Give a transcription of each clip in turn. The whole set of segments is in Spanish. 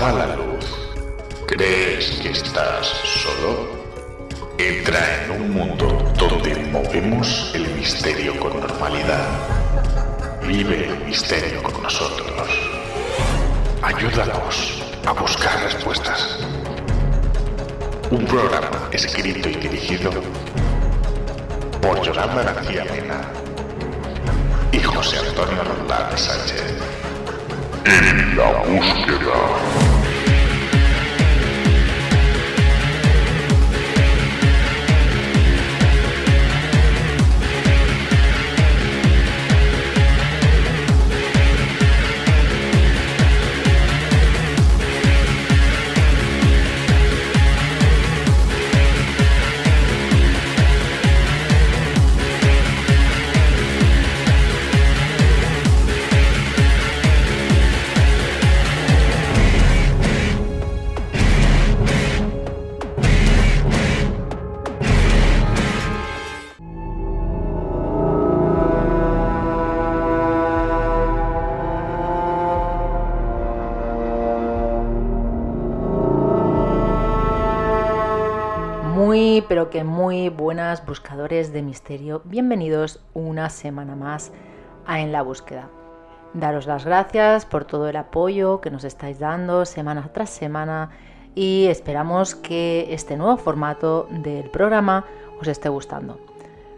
Toma la luz. ¿Crees que estás solo? Entra en un mundo donde movemos el misterio con normalidad. Vive el misterio con nosotros. Ayúdanos a buscar respuestas. Un programa escrito y dirigido por Yolanda García Mena y José Antonio Roldán Sánchez. En la búsqueda. Pero que muy buenas buscadores de misterio, bienvenidos una semana más a En la Búsqueda. Daros las gracias por todo el apoyo que nos estáis dando semana tras semana y esperamos que este nuevo formato del programa os esté gustando.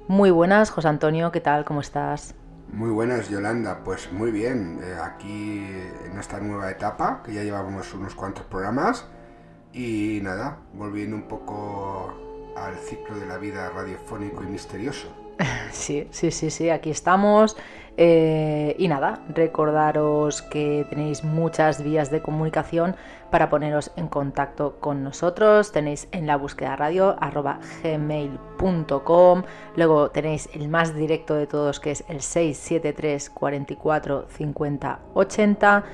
Muy buenas, José Antonio, ¿qué tal? ¿Cómo estás? Muy buenas, Yolanda, pues muy bien, aquí en esta nueva etapa, que ya llevamos unos cuantos programas y nada, volviendo un poco al ciclo de la vida radiofónico y misterioso. Sí, aquí estamos. Y nada, recordaros que tenéis muchas vías de comunicación para poneros en contacto con nosotros. Tenéis en la búsqueda radio @gmail.com. Luego tenéis el más directo de todos, que es el 673 44 50 80.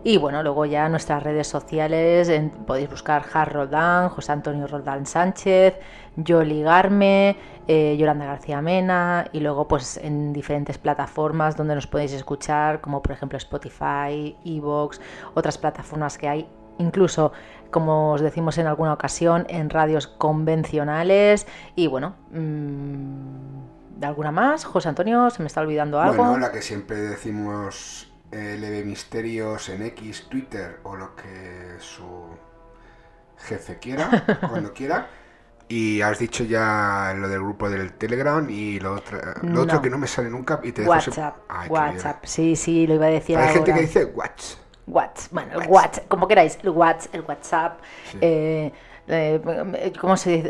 Y bueno, luego ya nuestras redes sociales, podéis buscar Jar Roldán, José Antonio Roldán Sánchez, yo Ligarme, Yolanda García Mena, y luego pues en diferentes plataformas donde nos podéis escuchar, como por ejemplo Spotify, iVoox, otras plataformas que hay, incluso, como os decimos en alguna ocasión, en radios convencionales. Y bueno, ¿de alguna más? José Antonio, ¿se me está olvidando algo? Bueno, la que siempre decimos... Leve Misterios en X, Twitter o lo que su jefe quiera, cuando quiera. Y has dicho ya lo del grupo del Telegram y lo otro que no me sale nunca y te dejo WhatsApp. WhatsApp, sí, lo iba a decir ahora. Hay gente que dice WhatsApp. Bueno, el WhatsApp, como queráis, el WhatsApp. Sí.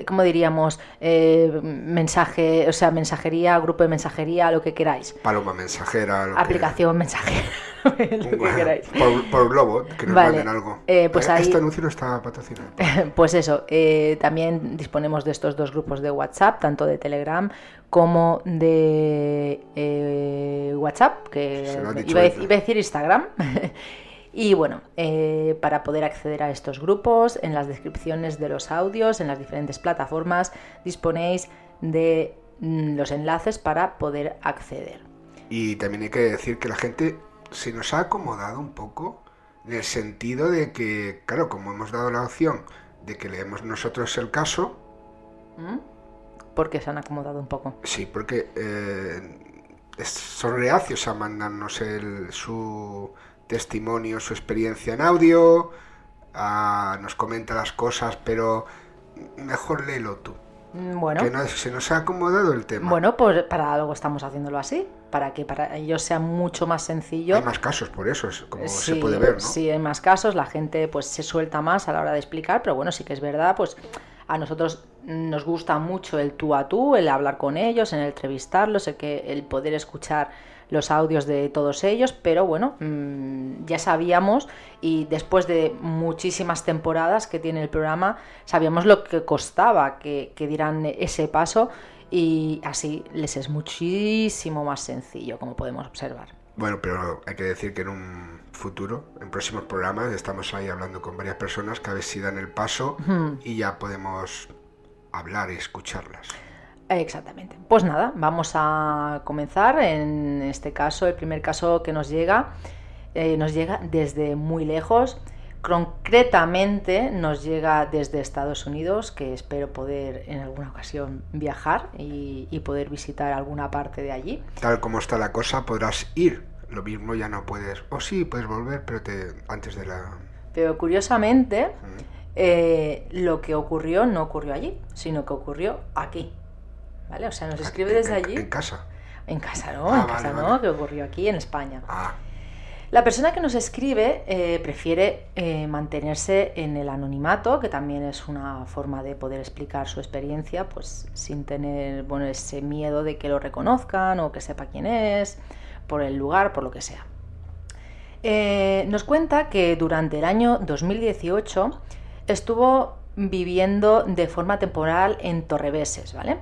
¿Cómo diríamos? Mensaje, o sea, mensajería, grupo de mensajería, lo que queráis. Paloma mensajera. Aplicación mensajera. Lo que queráis. Por Globo, que nos manden algo. Pues ahí, este anuncio no está patrocinado. Pues eso, también disponemos de estos dos grupos de WhatsApp, tanto de Telegram como de WhatsApp, que iba a decir Instagram. Y bueno, para poder acceder a estos grupos, en las descripciones de los audios, en las diferentes plataformas, disponéis de los enlaces para poder acceder. Y también hay que decir que la gente se nos ha acomodado un poco, en el sentido de que, claro, como hemos dado la opción de que leemos nosotros el caso... ¿Por qué se han acomodado un poco? Sí, porque son reacios a mandarnos su... testimonio, su experiencia en audio, nos comenta las cosas, pero mejor léelo tú. Bueno, que se nos ha acomodado el tema. Bueno, pues para algo estamos haciéndolo así, para que para ellos sea mucho más sencillo. Hay más casos, por eso es como se puede ver, ¿no? Sí, hay más casos, la gente pues se suelta más a la hora de explicar, pero bueno, sí que es verdad, pues a nosotros nos gusta mucho el tú a tú, el hablar con ellos, el entrevistarlos, el poder escuchar los audios de todos ellos, pero bueno, ya sabíamos, y después de muchísimas temporadas que tiene el programa, sabíamos lo que costaba que dieran ese paso, y así les es muchísimo más sencillo, como podemos observar. Bueno, pero hay que decir que en un futuro, en próximos programas, estamos ahí hablando con varias personas que a ver si dan el paso y ya podemos hablar y escucharlas. Exactamente. Pues nada, vamos a comenzar. En este caso, el primer caso que nos llega desde muy lejos, Concretamente nos llega desde Estados Unidos, que espero poder en alguna ocasión viajar y poder visitar alguna parte de allí. Tal como está la cosa, podrás ir. Lo mismo ya no puedes. O sí, puedes volver, pero antes de la... Pero curiosamente, lo que ocurrió no ocurrió allí, sino que ocurrió aquí. ¿Vale? O sea, nos escribe desde allí. ¿En casa? En casa no, en casa no, que ocurrió aquí en España. La persona que nos escribe prefiere mantenerse en el anonimato, que también es una forma de poder explicar su experiencia, pues sin tener ese miedo de que lo reconozcan o que sepa quién es, por el lugar, por lo que sea. Nos cuenta que durante el año 2018 estuvo viviendo de forma temporal en Torrebesses, ¿vale?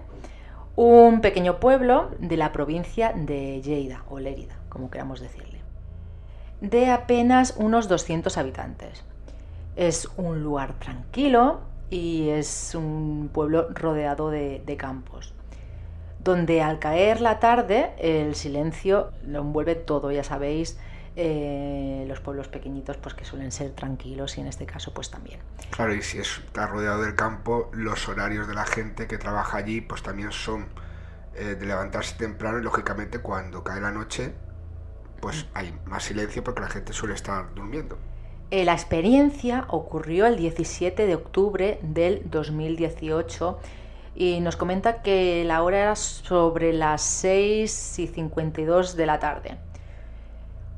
Un pequeño pueblo de la provincia de Lleida, o Lérida, como queramos decirle, de apenas unos 200 habitantes. Es un lugar tranquilo y es un pueblo rodeado de campos, donde al caer la tarde el silencio lo envuelve todo. Ya sabéis, los pueblos pequeñitos pues que suelen ser tranquilos, y en este caso pues también. Claro, y si está rodeado del campo, los horarios de la gente que trabaja allí pues también son de levantarse temprano, y lógicamente cuando cae la noche pues hay más silencio porque la gente suele estar durmiendo. La experiencia ocurrió el 17 de octubre del 2018 y nos comenta que la hora era sobre las 6:52 de la tarde.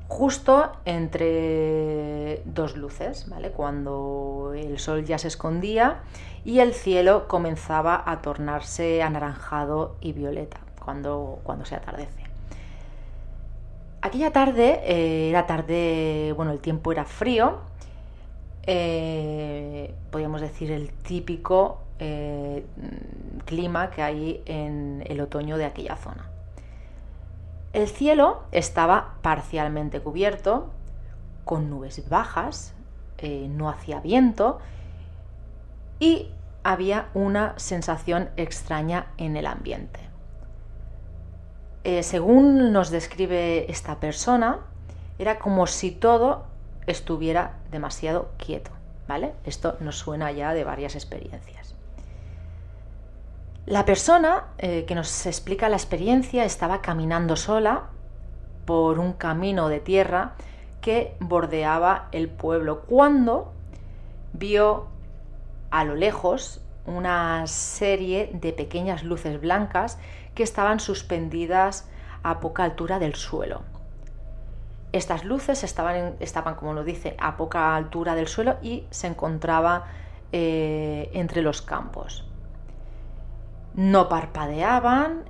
Justo entre dos luces, ¿vale? Cuando el sol ya se escondía y el cielo comenzaba a tornarse anaranjado y violeta, cuando se atardece. Aquella tarde era tarde, el tiempo era frío, podríamos decir el típico clima que hay en el otoño de aquella zona. El cielo estaba parcialmente cubierto, con nubes bajas, no hacía viento y había una sensación extraña en el ambiente. Según nos describe esta persona, era como si todo estuviera demasiado quieto, ¿vale? Esto nos suena ya de varias experiencias. La persona que nos explica la experiencia estaba caminando sola por un camino de tierra que bordeaba el pueblo cuando vio a lo lejos una serie de pequeñas luces blancas que estaban suspendidas a poca altura del suelo. Estas luces estaban, como nos dice, a poca altura del suelo y se encontraba entre los campos. No parpadeaban,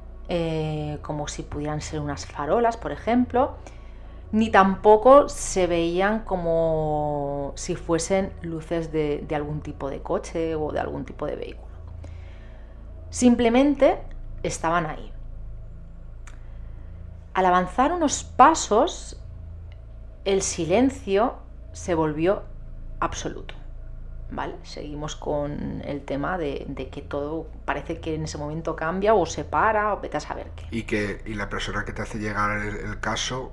como si pudieran ser unas farolas, por ejemplo, ni tampoco se veían como si fuesen luces de algún tipo de coche o de algún tipo de vehículo. Simplemente estaban ahí. Al avanzar unos pasos, el silencio se volvió absoluto. ¿Vale? Seguimos con el tema de que todo parece que en ese momento cambia o se para o vete a saber qué. Y la persona que te hace llegar el caso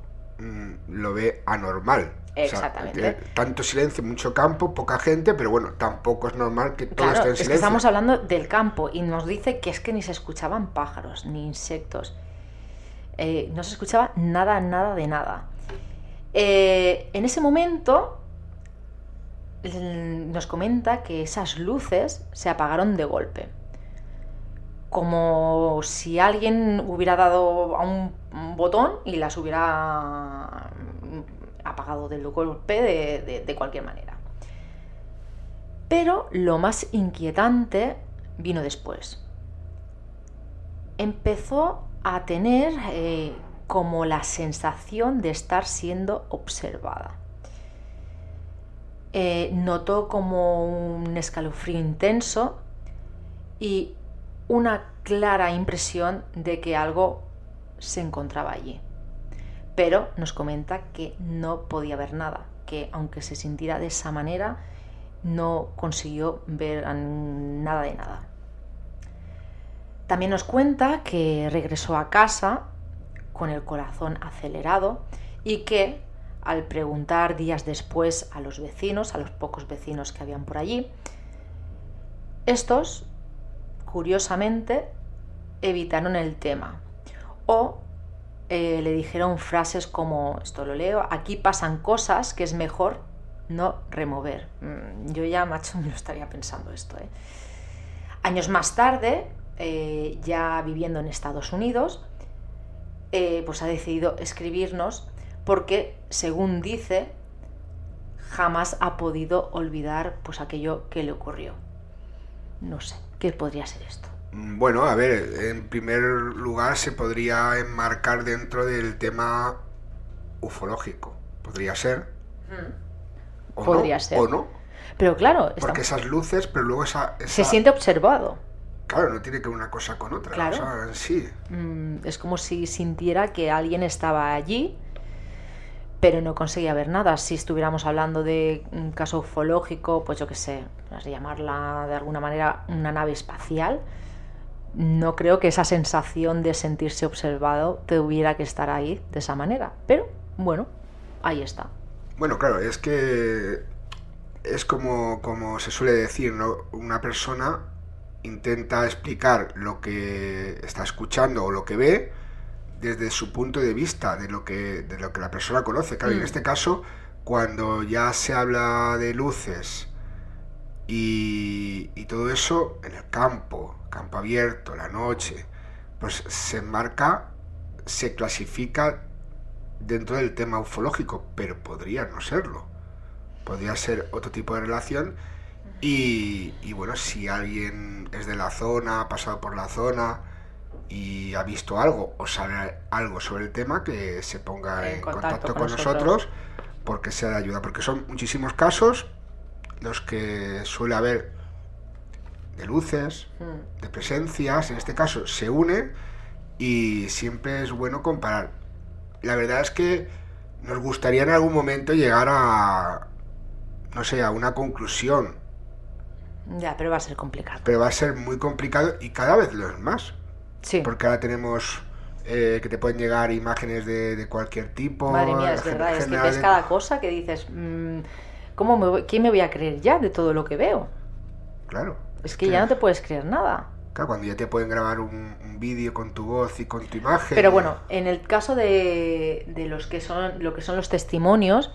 lo ve anormal. Exactamente. O sea, tanto silencio, mucho campo, poca gente, pero bueno, tampoco es normal que todo esté en silencio. Es que estamos hablando del campo y nos dice que es que ni se escuchaban pájaros ni insectos. No se escuchaba nada de nada. En ese momento nos comenta que esas luces se apagaron de golpe, como si alguien hubiera dado a un botón y las hubiera apagado del golpe de cualquier manera. Pero lo más inquietante vino después. Empezó a tener como la sensación de estar siendo observada. Notó como un escalofrío intenso y una clara impresión de que algo se encontraba allí. Pero nos comenta que no podía ver nada, que aunque se sintiera de esa manera, no consiguió ver nada de nada. También nos cuenta que regresó a casa con el corazón acelerado y que al preguntar días después a los vecinos, a los pocos vecinos que habían por allí, estos, curiosamente, evitaron el tema o le dijeron frases como, esto lo leo, aquí pasan cosas que es mejor no remover. Yo ya, macho, me lo estaría pensando esto, ¿eh? Años más tarde, ya viviendo en Estados Unidos, pues ha decidido escribirnos porque, según dice, jamás ha podido olvidar pues aquello que le ocurrió. No sé, ¿qué podría ser esto? Bueno, a ver, en primer lugar se podría enmarcar dentro del tema ufológico. Podría ser. O Podría no, ser. o no. Pero claro, Porque esas luces, pero luego esa... se siente observado. Claro, no tiene que ver una cosa con otra. Claro. O sea, en sí. Es como si sintiera que alguien estaba allí, pero no conseguía ver nada. Si estuviéramos hablando de un caso ufológico, pues yo qué sé, llamarla de alguna manera una nave espacial, no creo que esa sensación de sentirse observado tuviera que estar ahí de esa manera. Pero bueno, ahí está. Bueno, claro, es que es como se suele decir, ¿no? Una persona intenta explicar lo que está escuchando o lo que ve desde su punto de vista, de lo que la persona conoce. Claro, y en este caso, cuando ya se habla de luces y todo eso en el campo abierto, la noche, pues se enmarca, se clasifica dentro del tema ufológico, pero podría no serlo. Podría ser otro tipo de relación y bueno, si alguien es de la zona, ha pasado por la zona y ha visto algo o sabe algo sobre el tema, que se ponga en contacto con nosotros porque sea de ayuda, porque son muchísimos casos los que suele haber de luces, de presencias, en este caso se unen y siempre es bueno comparar. La verdad es que nos gustaría en algún momento llegar a, no sé, a una conclusión. Ya, pero va a ser complicado. Pero va a ser muy complicado y cada vez lo es más. Sí. Porque ahora tenemos que te pueden llegar imágenes de cualquier tipo. Madre mía, es verdad, es que ves cada cosa que dices, ¿quién me voy a creer ya de todo lo que veo? Claro. Es que ya no te puedes creer nada. Claro, cuando ya te pueden grabar un vídeo con tu voz y con tu imagen. Pero bueno, en el caso de lo que son los testimonios,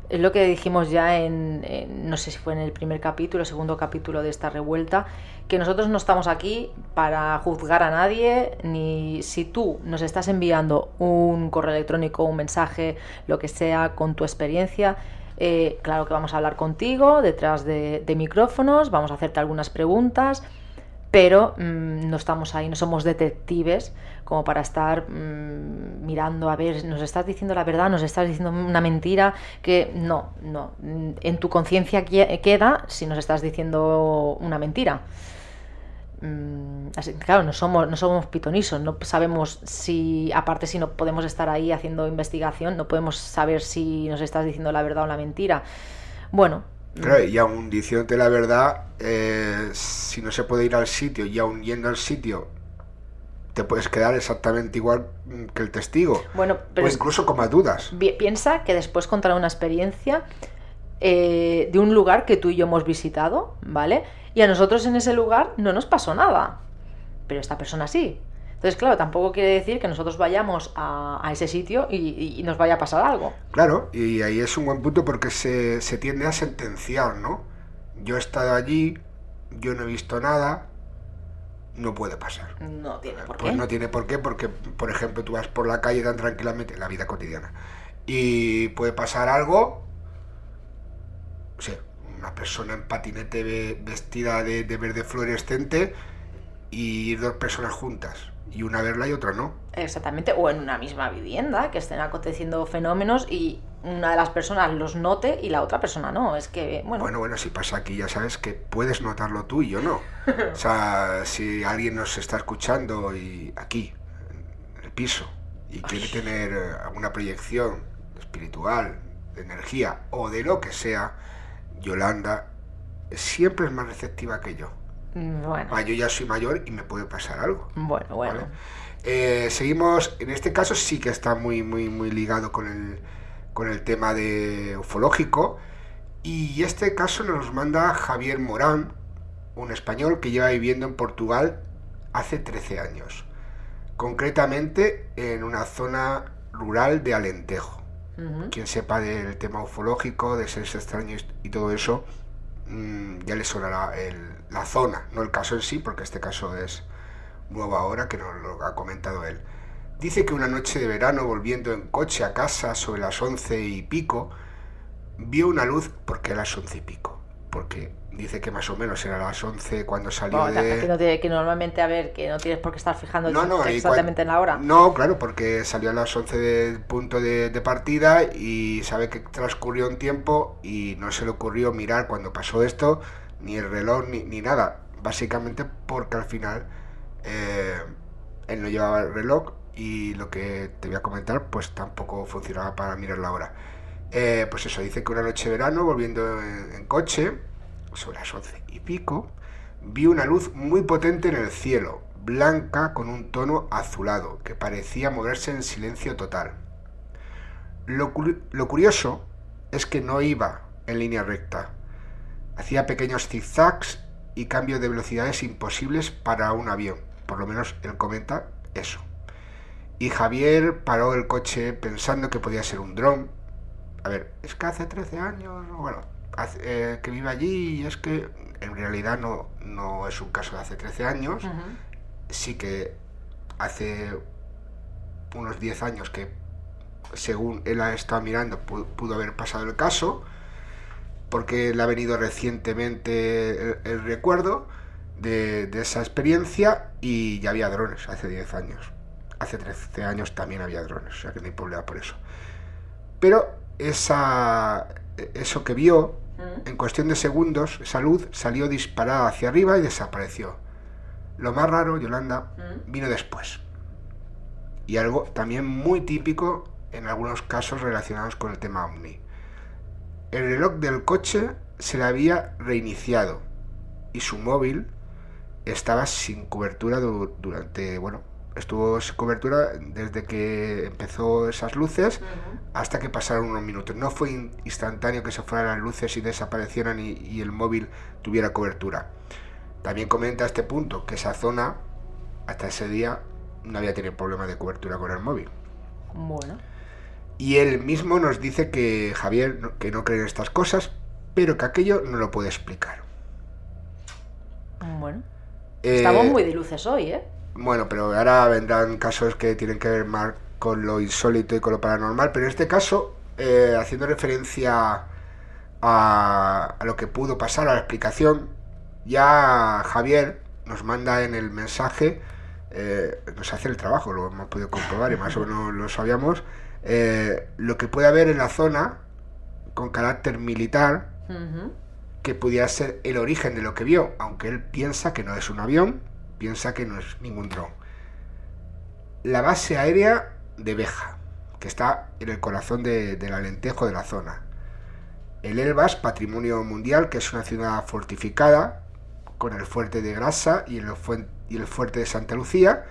es lo que dijimos ya no sé si fue en el primer capítulo, segundo capítulo de esta revuelta, que nosotros no estamos aquí para juzgar a nadie, ni si tú nos estás enviando un correo electrónico, un mensaje, lo que sea, con tu experiencia, claro que vamos a hablar contigo detrás de micrófonos, vamos a hacerte algunas preguntas, pero no estamos ahí, no somos detectives como para estar mirando a ver, nos estás diciendo la verdad, nos estás diciendo una mentira, que no, en tu conciencia queda si nos estás diciendo una mentira. Así, claro, no somos pitonisos, no sabemos si, aparte si no podemos estar ahí haciendo investigación, no podemos saber si nos estás diciendo la verdad o la mentira. Bueno, claro, y aún diciéndote la verdad, si no se puede ir al sitio y aún yendo al sitio te puedes quedar exactamente igual que el testigo, bueno, pero o incluso con más dudas. Piensa que después contará una experiencia de un lugar que tú y yo hemos visitado, ¿vale? Y a nosotros en ese lugar no nos pasó nada, pero esta persona sí. Entonces, claro, tampoco quiere decir que nosotros vayamos a ese sitio y nos vaya a pasar algo. Claro, y ahí es un buen punto porque se tiende a sentenciar, ¿no? Yo he estado allí, yo no he visto nada, no puede pasar. No tiene por qué. Pues no tiene por qué, porque, por ejemplo, tú vas por la calle tan tranquilamente, en la vida cotidiana, y puede pasar algo, o sea, una persona en patinete vestida de verde fluorescente y dos personas juntas, y una verla y otra no. Exactamente, o en una misma vivienda, que estén aconteciendo fenómenos y una de las personas los note y la otra persona no. Es que, Bueno, si pasa aquí ya sabes que puedes notarlo tú y yo no. O sea, si alguien nos está escuchando y aquí, en el piso, y quiere tener alguna proyección espiritual, de energía o de lo que sea, Yolanda siempre es más receptiva que yo. Bueno. Yo ya soy mayor y me puede pasar algo. Bueno. ¿Vale? Seguimos, en este caso sí que está muy ligado con con el tema de ufológico. Y este caso nos los manda Javier Morán, un español que lleva viviendo en Portugal hace 13 años. Concretamente en una zona rural de Alentejo. Quien sepa del tema ufológico, de seres extraños y todo eso, ya le sonará la zona, no el caso en sí, porque este caso es nuevo ahora, que nos lo ha comentado él. Dice que una noche de verano, volviendo en coche a casa sobre las 11 y pico, vio una luz. ¿Por qué a las 11 y pico? Porque dice que más o menos era a las 11 cuando salió que normalmente, a ver, que no tienes por qué estar fijando exactamente en la hora. No, claro, porque salió a las 11 del punto de partida y sabe que transcurrió un tiempo y no se le ocurrió mirar cuando pasó esto, ni el reloj, ni nada. Básicamente porque al final él no llevaba el reloj y lo que te voy a comentar pues tampoco funcionaba para mirar la hora. Pues eso, dice que una noche de verano, volviendo en coche, sobre las 11 y pico, vio una luz muy potente en el cielo, blanca con un tono azulado, que parecía moverse en silencio total. Lo curioso es que no iba en línea recta. Hacía pequeños zigzags y cambios de velocidades imposibles para un avión. Por lo menos él comenta eso. Y Javier paró el coche pensando que podía ser un dron. A ver, es que hace 13 años, bueno, que vive allí, y es que en realidad no es un caso de hace 13 años. Sí que hace unos 10 años que, según él ha estado mirando, pudo haber pasado el caso, porque le ha venido recientemente el recuerdo de esa experiencia, y ya había drones hace 10 años. Hace 13 años también había drones, o sea que no hay problema por eso. Pero eso que vio, en cuestión de segundos, esa luz salió disparada hacia arriba y desapareció. Lo más raro, Yolanda, vino después. Y algo también muy típico en algunos casos relacionados con el tema OVNI. El reloj del coche se le había reiniciado y su móvil estaba sin cobertura estuvo sin cobertura desde que empezó esas luces hasta que pasaron unos minutos. No fue instantáneo que se fueran las luces y desaparecieran y el móvil tuviera cobertura. También comenta a este punto que esa zona, hasta ese día, no había tenido problema de cobertura con el móvil. Bueno. Y él mismo nos dice que Javier, que no cree en estas cosas, pero que aquello no lo puede explicar. Bueno. Estamos muy de luces hoy, ¿eh? Bueno, pero ahora vendrán casos que tienen que ver más con lo insólito y con lo paranormal, pero en este caso, haciendo referencia a lo que pudo pasar, a la explicación, ya Javier nos manda en el mensaje, nos hace el trabajo, lo hemos podido comprobar y más o menos lo sabíamos, lo que puede haber en la zona con carácter militar, que pudiera ser el origen de lo que vio, aunque él piensa que no es un avión, piensa que no es ningún dron. La base aérea de Beja, que está en el corazón del Alentejo de la zona. El Elbas, patrimonio mundial, que es una ciudad fortificada, con el fuerte de Grasa y el fuerte de Santa Lucía.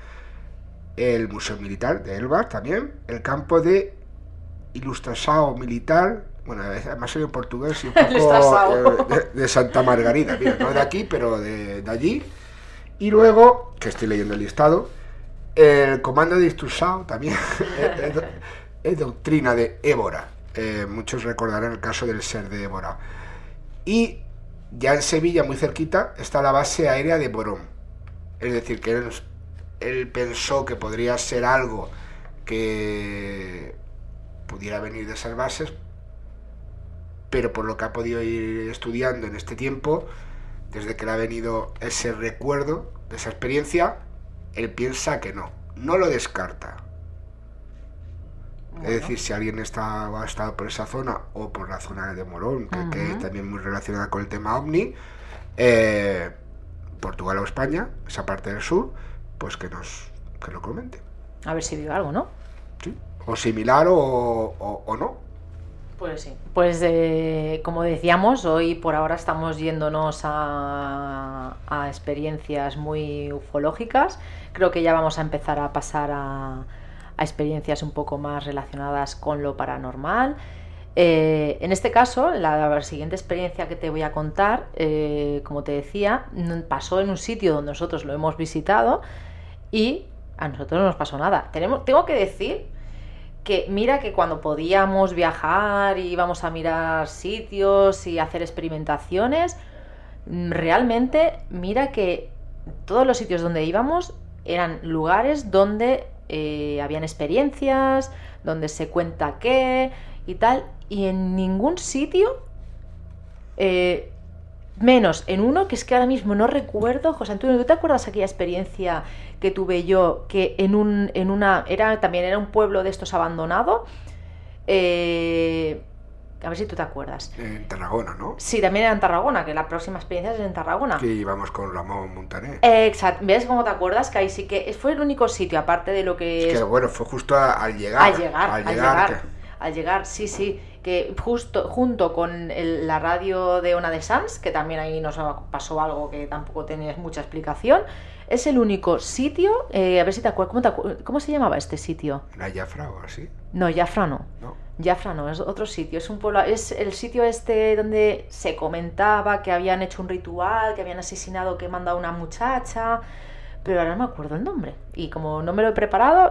El Museo Militar de Elbas también. El campo de Ilustração Militar, bueno, además soy en portugués y un poco de Santa Margarida, mira, no de aquí, pero de allí. Y luego, que estoy leyendo el listado, el comando de Ilustração también es doctrina de Évora. Muchos recordarán el caso del ser de Évora. Y ya en Sevilla, muy cerquita, está la base aérea de Morón. Es decir, que él pensó que podría ser algo que pudiera venir de esas bases, pero por lo que ha podido ir estudiando en este tiempo, desde que le ha venido ese recuerdo de esa experiencia, él piensa que no lo descarta. Bueno. Es decir, si alguien ha estado por esa zona o por la zona de Morón, que es también muy relacionada con el tema OVNI, Portugal o España, esa parte del sur, pues que lo comente. A ver si vio algo, ¿no? Sí, o similar o no. Pues sí. Pues como decíamos, hoy por ahora estamos yéndonos a experiencias muy ufológicas. Creo que ya vamos a empezar a pasar a a experiencias un poco más relacionadas con lo paranormal. En este caso, la siguiente experiencia que te voy a contar, como te decía, pasó en un sitio donde nosotros lo hemos visitado y a nosotros no nos pasó nada. Tengo que decir que mira que cuando podíamos viajar y íbamos a mirar sitios y hacer experimentaciones, realmente mira que todos los sitios donde íbamos eran lugares donde habían experiencias, donde se cuenta qué y tal, y en ningún sitio, menos en uno que es que ahora mismo no recuerdo. José Antonio, ¿tú te acuerdas aquella experiencia que tuve yo que también era un pueblo de estos abandonado? A ver si tú te acuerdas. En Tarragona, ¿no? Sí, también era en Tarragona, que la próxima experiencia es en Tarragona. Que íbamos con Ramón Montaner. Exacto. ¿Ves cómo te acuerdas? Que ahí sí que fue el único sitio, aparte de lo que... Es que bueno, fue justo al llegar. Al llegar, sí. Que justo junto con la radio de Ona de Sans, que también ahí nos pasó algo que tampoco tenía mucha explicación, es el único sitio, a ver si te acuerdas, ¿cómo se llamaba este sitio? ¿Era Jafra o así? No, Jafra no. No. Jafra no, es otro sitio, es un pueblo, es el sitio este donde se comentaba que habían hecho un ritual, que habían asesinado, quemando a una muchacha, pero ahora no me acuerdo el nombre. Y como no me lo he preparado,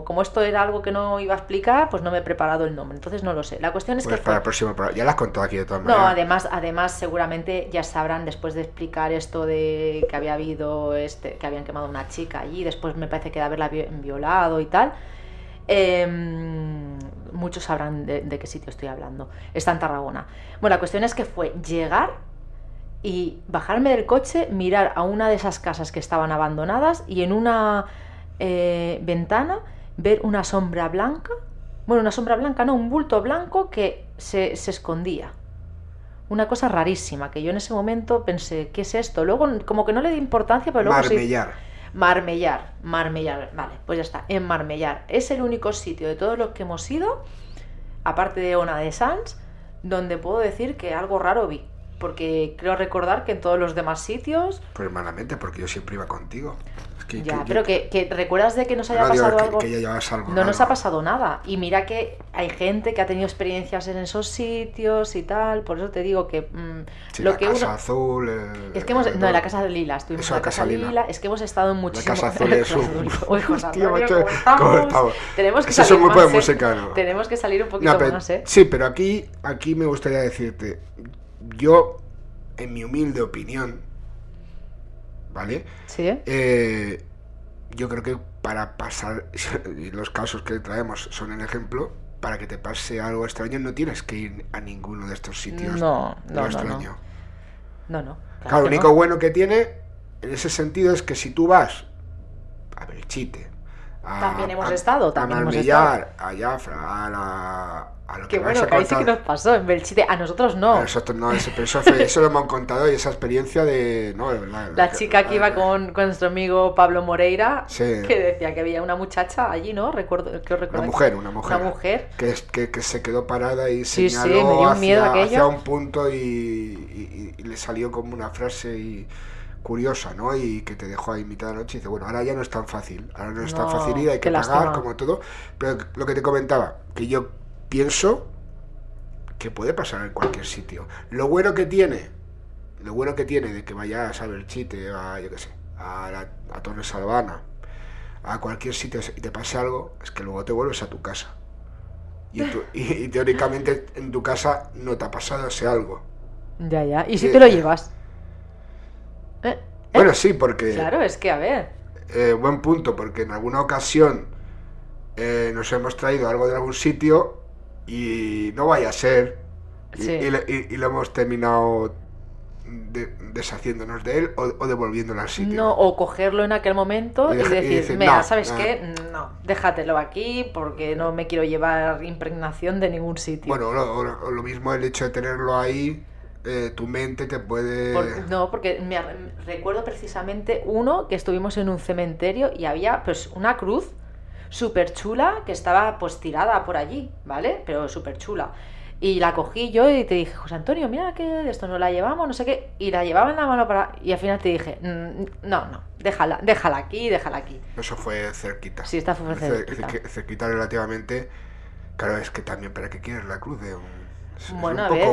como esto era algo que no iba a explicar, pues no me he preparado el nombre, entonces no lo sé. La cuestión es pues que para el próximo programa, ya las contó aquí de todas No, maneras. además seguramente ya sabrán, después de explicar esto de que había habido que habían quemado a una chica allí, después me parece que de haberla violado y tal. Muchos sabrán de qué sitio estoy hablando. Está en Tarragona. Bueno, la cuestión es que fue llegar y bajarme del coche, mirar a una de esas casas que estaban abandonadas y en una ventana ver una sombra blanca. Bueno, una sombra blanca, no, un bulto blanco que se escondía. Una cosa rarísima, que yo en ese momento pensé, ¿qué es esto? Luego como que no le di importancia, pero luego Marmellar, vale, pues ya está, en Marmellar. Es el único sitio de todos los que hemos ido, aparte de Ona de Sans, donde puedo decir que algo raro vi. Porque creo recordar que en todos los demás sitios... Pues malamente, porque yo siempre iba contigo. Pero que recuerdas de que nos haya pasado algo... Que ya llevas algo no raro. nos ha pasado nada. Y mira que hay gente que ha tenido experiencias en esos sitios y tal. Por eso te digo que... Sí, la casa azul... Es que en la casa de Lila. Estuvimos en la casa lila. Es que hemos estado en muchísimos... La casa azul es un... ¿Cómo estamos? Tenemos que salir más, musical, ¿no? Tenemos que salir un poquito más, ¿eh? Sí, pero aquí me gustaría decirte... Yo, en mi humilde opinión, ¿vale? Sí. Yo creo que para pasar, y los casos que traemos son el ejemplo, para que te pase algo extraño no tienes que ir a ninguno de estos sitios. No. Extraño. No. Claro, lo único bueno que tiene en ese sentido es que si tú vas a Belchite, también hemos estado, a Marmellar, a Jafra, a lo que bueno, que ahí sí que nos pasó en Belchite, a nosotros no. A nosotros no, eso lo hemos contado y esa experiencia de... No, la chica que iba con nuestro amigo Pablo Moreira, sí. Que decía que había una muchacha allí, ¿no? Una mujer. Que se quedó parada y señaló me dio un miedo hacia un punto y le salió como una frase curiosa, ¿no? Y que te dejó ahí mitad de la noche y dice, bueno, ahora ya no es tan fácil, y hay que pagar como todo. Pero lo que te comentaba, que yo pienso que puede pasar en cualquier sitio. Lo bueno que tiene de que vayas a Belchite, a Torres Albana, a cualquier sitio y te pase algo, es que luego te vuelves a tu casa. Y teóricamente en tu casa no te ha pasado ese algo. Ya. ¿Y si te lo llevas? Bueno, sí, porque... Claro, es que a ver... buen punto, porque en alguna ocasión nos hemos traído algo de algún sitio y no vaya a ser y lo hemos terminado deshaciéndonos de él o devolviéndolo al sitio. No, o cogerlo en aquel momento y decir, mira, ¿sabes qué? No, déjatelo aquí porque no me quiero llevar impregnación de ningún sitio. Bueno, lo mismo el hecho de tenerlo ahí, tu mente te puede... porque recuerdo precisamente uno que estuvimos en un cementerio y había pues una cruz súper chula que estaba pues tirada por allí, ¿vale? Pero súper chula. Y la cogí yo y te dije, José Antonio, mira que de esto nos la llevamos, no sé qué. Y la llevaba en la mano para... Y al final te dije, no, déjala aquí. Eso fue cerquita. Sí, esta fue cerquita. Cerquita relativamente. Claro, es que también, ¿para qué quieres la cruz? Bueno, a ver,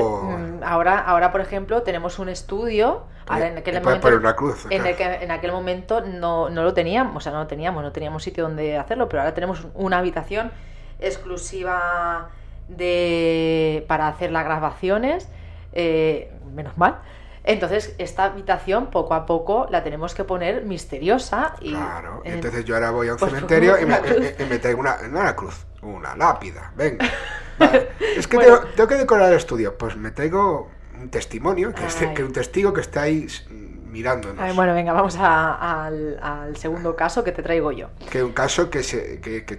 ahora por ejemplo tenemos un estudio. Ahora en aquel momento, poner una cruz, en aquel momento no lo teníamos, o sea, no teníamos sitio donde hacerlo, pero ahora tenemos una habitación exclusiva para hacer las grabaciones, menos mal. Entonces esta habitación poco a poco la tenemos que poner misteriosa. Claro, entonces yo ahora voy a un cementerio y me traigo una cruz, una lápida, venga. Vale. Es que tengo que decorar el estudio, pues me traigo un testimonio, que un testigo que está ahí mirándonos. Ay, bueno, venga, vamos al segundo caso que te traigo yo. Que un caso que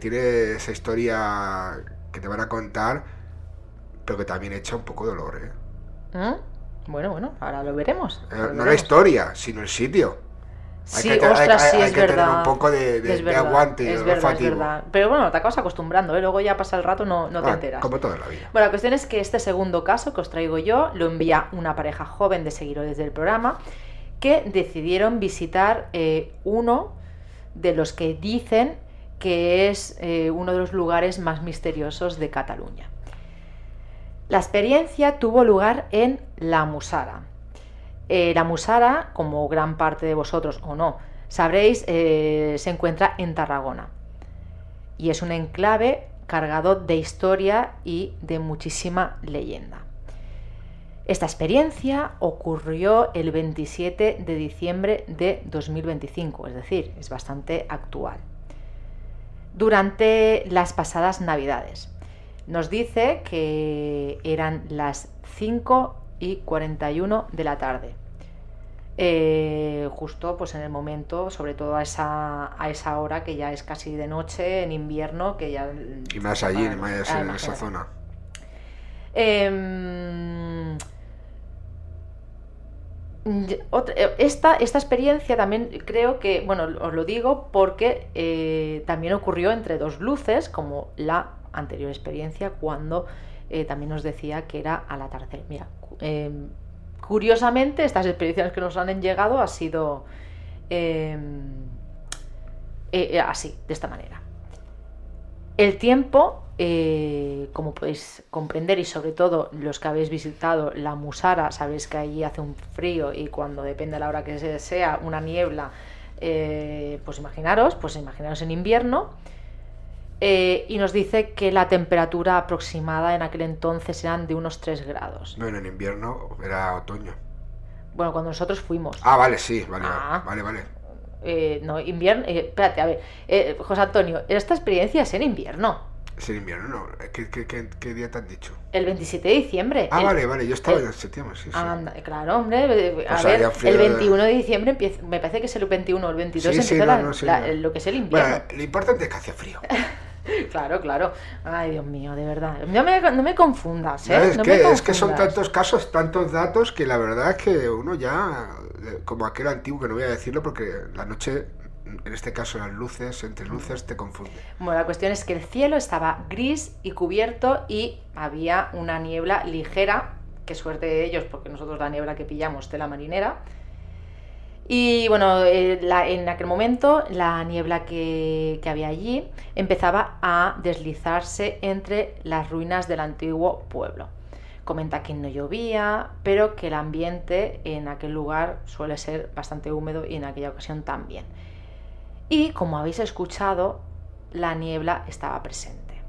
tiene esa historia que te van a contar, pero que también echa un poco de dolor, ¿eh? Bueno, ahora lo veremos. No la historia, sino el sitio. Sí, hay que verdad. tener un poco de aguante es olfativo. verdad. Pero bueno, te acabas acostumbrando, ¿eh? Luego ya pasa el rato, no te enteras. Como toda la vida. Bueno, la cuestión es que este segundo caso que os traigo yo lo envía una pareja joven de seguidores del programa que decidieron visitar uno de los que dicen que es uno de los lugares más misteriosos de Cataluña. La experiencia tuvo lugar en La Mussara. La Mussara, como gran parte de vosotros o no sabréis, se encuentra en Tarragona y es un enclave cargado de historia y de muchísima leyenda. Esta experiencia ocurrió el 27 de diciembre de 2025, es decir, es bastante actual, durante las pasadas Navidades. Nos dice que eran las 5:41 de la tarde. Justo pues en el momento, sobre todo a esa hora que ya es casi de noche en invierno, que ya... Y más allí, más en esa zona. Esta experiencia también creo que, bueno, os lo digo porque también ocurrió entre dos luces, como la anterior experiencia, cuando también nos decía que era al atardecer. Mira, curiosamente estas experiencias que nos han llegado ha sido así, de esta manera. El tiempo, como podéis comprender, y sobre todo los que habéis visitado La Mussara, sabéis que allí hace un frío y cuando depende de la hora que sea una niebla, pues imaginaros en invierno. Y nos dice que la temperatura aproximada en aquel entonces eran de unos 3 grados. Bueno, en invierno era otoño. Bueno, cuando nosotros fuimos. Vale, sí, vale. No, invierno. Espérate, a ver. José Antonio, esta experiencia es en invierno. Es en invierno, no. ¿Qué día te han dicho? El 27 de diciembre. Vale, yo estaba en septiembre, sí. Anda, claro, hombre. El 21 de diciembre empieza, me parece que es el 21 o el 22 empieza lo que es el invierno. Bueno, lo importante es que hace frío. Claro. Ay, Dios mío, de verdad. No me confundas, ¿eh? Es que son tantos casos, tantos datos, que la verdad es que uno ya, como aquel antiguo, que no voy a decirlo porque la noche, en este caso las luces, entre luces te confunde. Bueno, la cuestión es que el cielo estaba gris y cubierto y había una niebla ligera, qué suerte de ellos, porque nosotros la niebla que pillamos tela marinera. Y bueno, en aquel momento la niebla que había allí empezaba a deslizarse entre las ruinas del antiguo pueblo. Comenta que no llovía, pero que el ambiente en aquel lugar suele ser bastante húmedo y en aquella ocasión también. Y como habéis escuchado, la niebla estaba presente.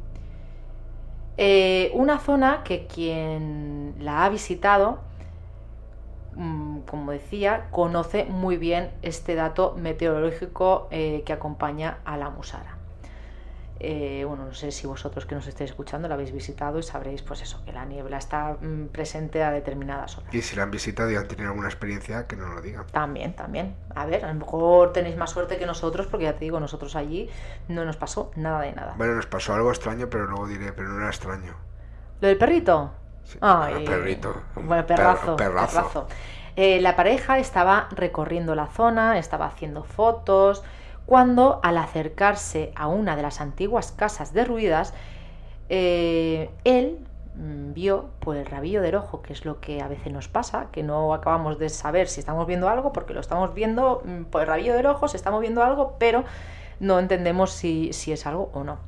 Una zona que quien la ha visitado, como decía, conoce muy bien este dato meteorológico que acompaña a La Mussara. Bueno, no sé si vosotros que nos estáis escuchando la habéis visitado y sabréis, pues eso, que la niebla está presente a determinadas horas. Y si la han visitado y han tenido alguna experiencia, que nos lo digan. También. A ver, a lo mejor tenéis más suerte que nosotros, porque ya te digo, nosotros allí no nos pasó nada de nada. Bueno, nos pasó algo extraño, pero luego diré, pero no era extraño. ¿Lo del perrito? Sí, Ay, perrito. Bueno, perrazo. La pareja estaba recorriendo la zona, estaba haciendo fotos, cuando al acercarse a una de las antiguas casas derruidas, él vio por el rabillo del ojo, que es lo que a veces nos pasa, que no acabamos de saber si estamos viendo algo, porque lo estamos viendo por el rabillo del ojo, si estamos viendo algo, pero no entendemos si es algo o no.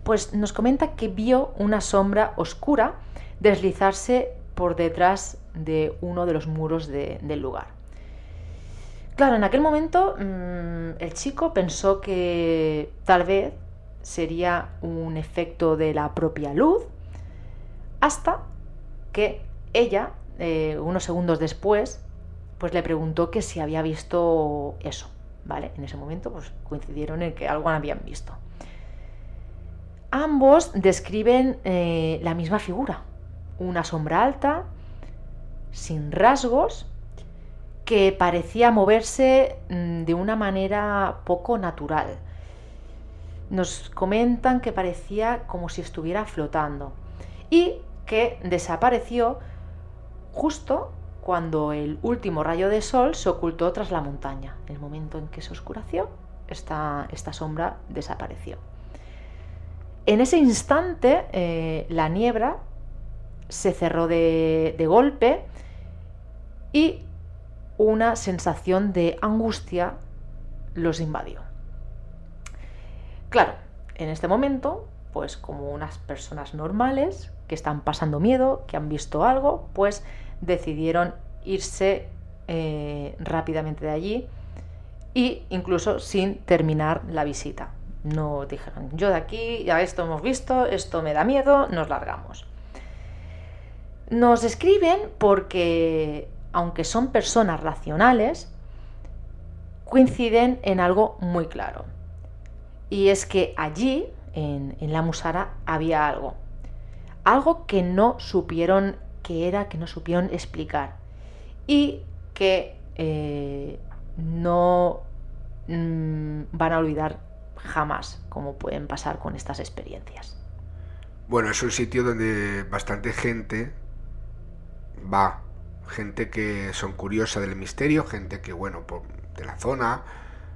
Pues nos comenta que vio una sombra oscura deslizarse por detrás de uno de los muros del lugar. Claro, en aquel momento el chico pensó que tal vez sería un efecto de la propia luz, hasta que ella, unos segundos después, pues le preguntó que si había visto eso, ¿vale? En ese momento pues coincidieron en que algo habían visto. Ambos describen la misma figura, una sombra alta, sin rasgos, que parecía moverse de una manera poco natural. Nos comentan que parecía como si estuviera flotando y que desapareció justo cuando el último rayo de sol se ocultó tras la montaña. En el momento en que se oscureció, esta sombra desapareció. En ese instante, la niebla se cerró de golpe y una sensación de angustia los invadió. Claro, en este momento, pues como unas personas normales que están pasando miedo, que han visto algo, pues decidieron irse rápidamente de allí e incluso sin terminar la visita. No dijeron, yo de aquí, ya esto hemos visto, esto me da miedo, nos largamos. Nos escriben porque, aunque son personas racionales, coinciden en algo muy claro. Y es que allí, en la Musara, había algo que no supieron qué era, que no supieron explicar. Y que no van a olvidar jamás, como pueden pasar con estas experiencias. Bueno, es un sitio donde bastante gente va, gente que son curiosa del misterio, gente que, bueno, de la zona,